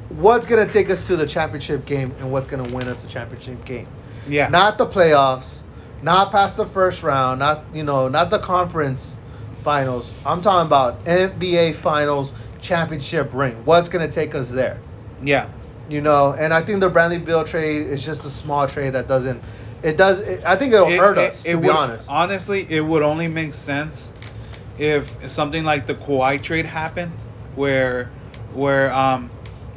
what's gonna take us to the championship game and what's gonna win us the championship game. Yeah. Not the playoffs, not past the first round, not the conference finals. I'm talking about NBA finals championship ring. What's gonna take us there? Yeah. And I think the Bradley Beal trade is just a small trade that doesn't. I think it'll hurt us. To be honest. Honestly, it would only make sense if something like the Kawhi trade happened, where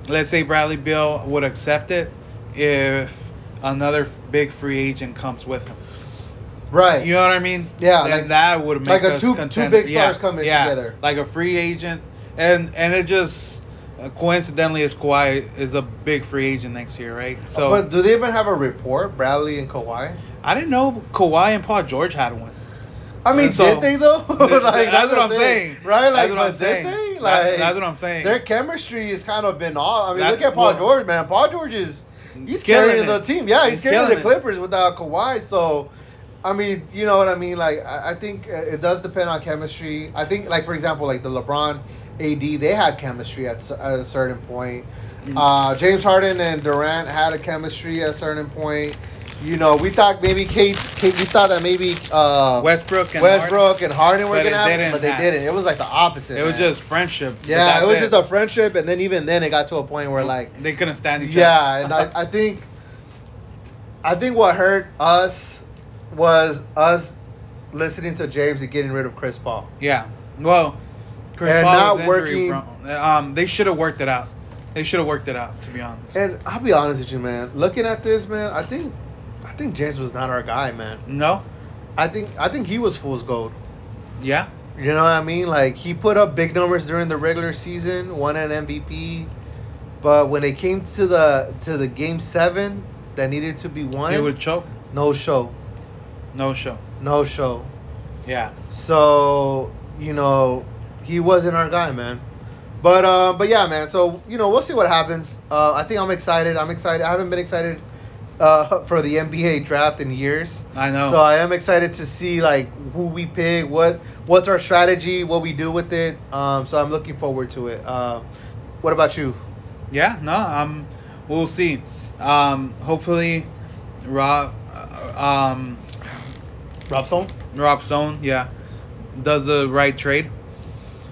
let's say Bradley Beal would accept it if another big free agent comes with him. Right. You know what I mean? Yeah. Then that would make us two contend- big stars coming together. Like a free agent, and it just coincidentally is Kawhi is a big free agent next year, right? So. But do they even have a report, Bradley and Kawhi? I didn't know Kawhi and Paul George had one. I mean, And so- did they though? That's what I'm saying. Right? Like, That's what I'm did saying. they? Like, That's what I'm saying. Their chemistry has kind of been off. I mean, That's- look at Paul well- George, man. Paul George he's Killing carrying the it. team. Yeah, he's carrying the killing it. Clippers without Kawhi. So, I mean, you know what I mean? Like, I think it does depend on chemistry. I think, like, for example, like the LeBron, AD, they had chemistry at a certain point. James Harden and Durant had a chemistry at a certain point. We thought maybe we thought that maybe Westbrook and Harden were But gonna it happen, didn't but they happen. didn't. It was like the opposite. It was man. just friendship. But Yeah, it was that's just a friendship, and then even then it got to a point where like they couldn't stand each other. yeah, and I think what hurt us was us listening to James and getting rid of Chris Paul. Yeah. Well, Chris And Paul not was injury working- prone. They should have worked it out. They should have worked it out, to be honest. And I'll be honest with you, man. Looking at this, man, I think James was not our guy, man. No? I think he was fool's gold. Yeah. You know what I mean? Like he put up big numbers during the regular season, won an MVP, but when it came to the game 7 that needed to be won, It would choke. no show. No show. No show. Yeah. So, he wasn't our guy, man. But yeah, man. So, we'll see what happens. I think I'm excited. I haven't been excited for the NBA draft in years. I know. So I am excited to see like who we pick, what's our strategy, what we do with it. So I'm looking forward to it. What about you? Yeah, no, we'll see. Hopefully, Rob Stone, yeah, does the right trade.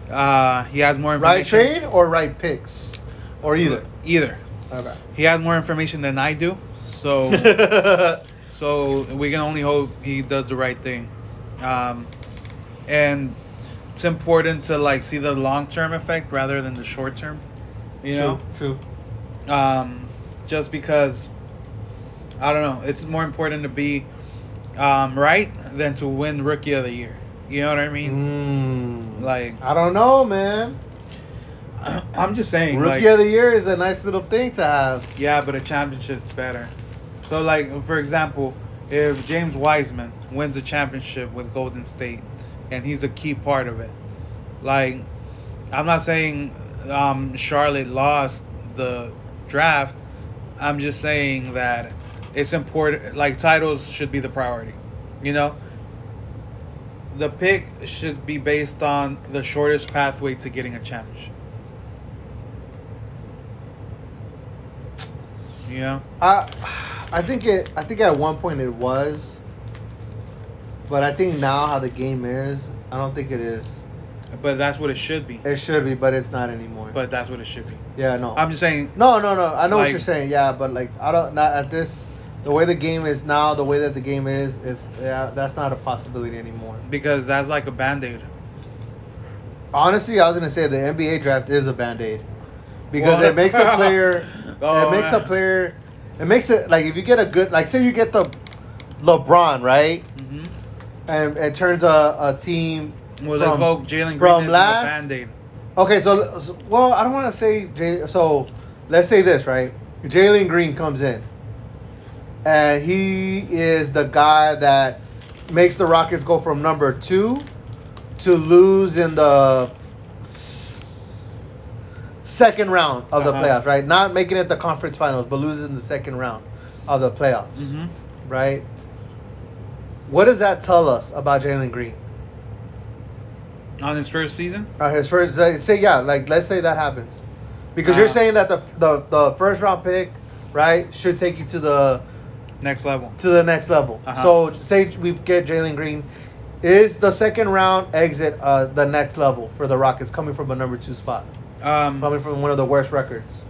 He has more information. Right trade or right picks, or either. Either. Okay. He has more information than I do, so so we can only hope he does the right thing. And it's important to like see the long-term effect rather than the short-term. You know. True. Just because I don't know, it's more important to be right than to win Rookie of the Year. You know what I mean? Like I don't know, man. I'm just saying, Rookie like, of the Year is a nice little thing to have. yeah, but a championship's better. So, like, for example, if James Wiseman wins a championship with Golden State, and he's a key part of it, like, I'm not saying Charlotte lost the draft. I'm just saying that it's important. Like titles should be the priority. You know, the pick should be based on the shortest pathway to getting a championship. You know, I think at one point it was, but I think now how the game is, I don't think it is. but that's what it should be. It should be, but it's not anymore. But that's what it should be. yeah, no. I'm just saying. No. I know what like- you're saying. Yeah, but like I don't not at this. The way the game is now, the way that the game is, that's not a possibility anymore. Because that's like a band-aid. Honestly, I was gonna say the NBA draft is a band-aid because Well, it makes a player. Oh, it makes man. a player. It makes it like if you get a good like say you get the LeBron right, Mm-hmm. and it turns a team. Well, let's go. Jalen Green from is last- a band-aid. Okay, so well, I don't want to say so. Let's say this right. Jalen Green comes in, and he is the guy that makes the Rockets go from number 2 to lose in the second round of the Uh-huh. playoffs, right? Not making it the conference finals, but losing in the second round of the playoffs, Mm-hmm. right? What does that tell us about Jalen Green? On his first season. His first, let's say that happens, because you're saying that the first round pick, right, should take you to the Next level. next level. Uh-huh. So say we get Jalen Green, is the second round exit the next level for the Rockets coming from a number 2 spot, coming from one of the worst records?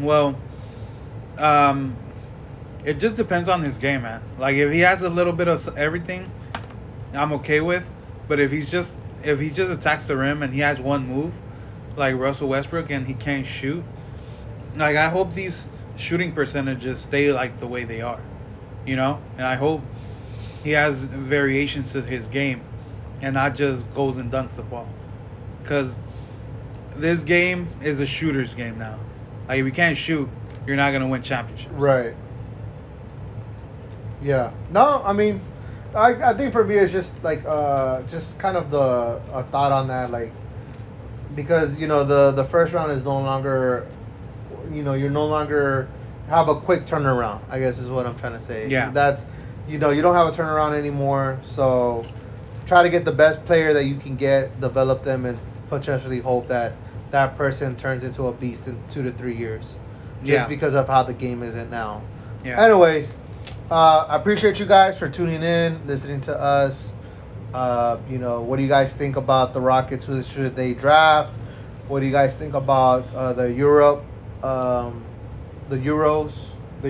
Well, it just depends on his game, man. Like if he has a little bit of everything, I'm okay with. But if he just attacks the rim and he has one move, like Russell Westbrook, and he can't shoot, like I hope these shooting percentages stay like the way they are, you know. And I hope he has variations to his game, and not just goes and dunks the ball, because this game is a shooter's game now. Like if you can't shoot, you're not gonna win championships. Right. Yeah. No, I mean, I think for me it's just like just kind of a thought on that, like, because the first round is no longer, you're no longer have a quick turnaround, I guess is what I'm trying to say. Yeah. That's you don't have a turnaround anymore, so try to get the best player that you can get, develop them, and potentially hope that that person turns into a beast in 2 to 3 years. Just Yeah. because of how the game isn't now. Yeah. Anyways, I appreciate you guys for tuning in, listening to us. What do you guys think about the Rockets? Who should they draft? What do you guys think about the Euros? The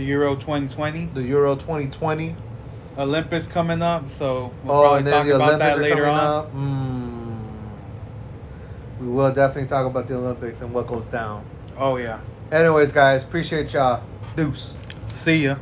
Euro 2020. The Euro 2020. Olympics coming up, so we'll probably talk about that later on. We will definitely talk about the Olympics and what goes down. Oh yeah. Anyways, guys, appreciate y'all. Deuce. See ya.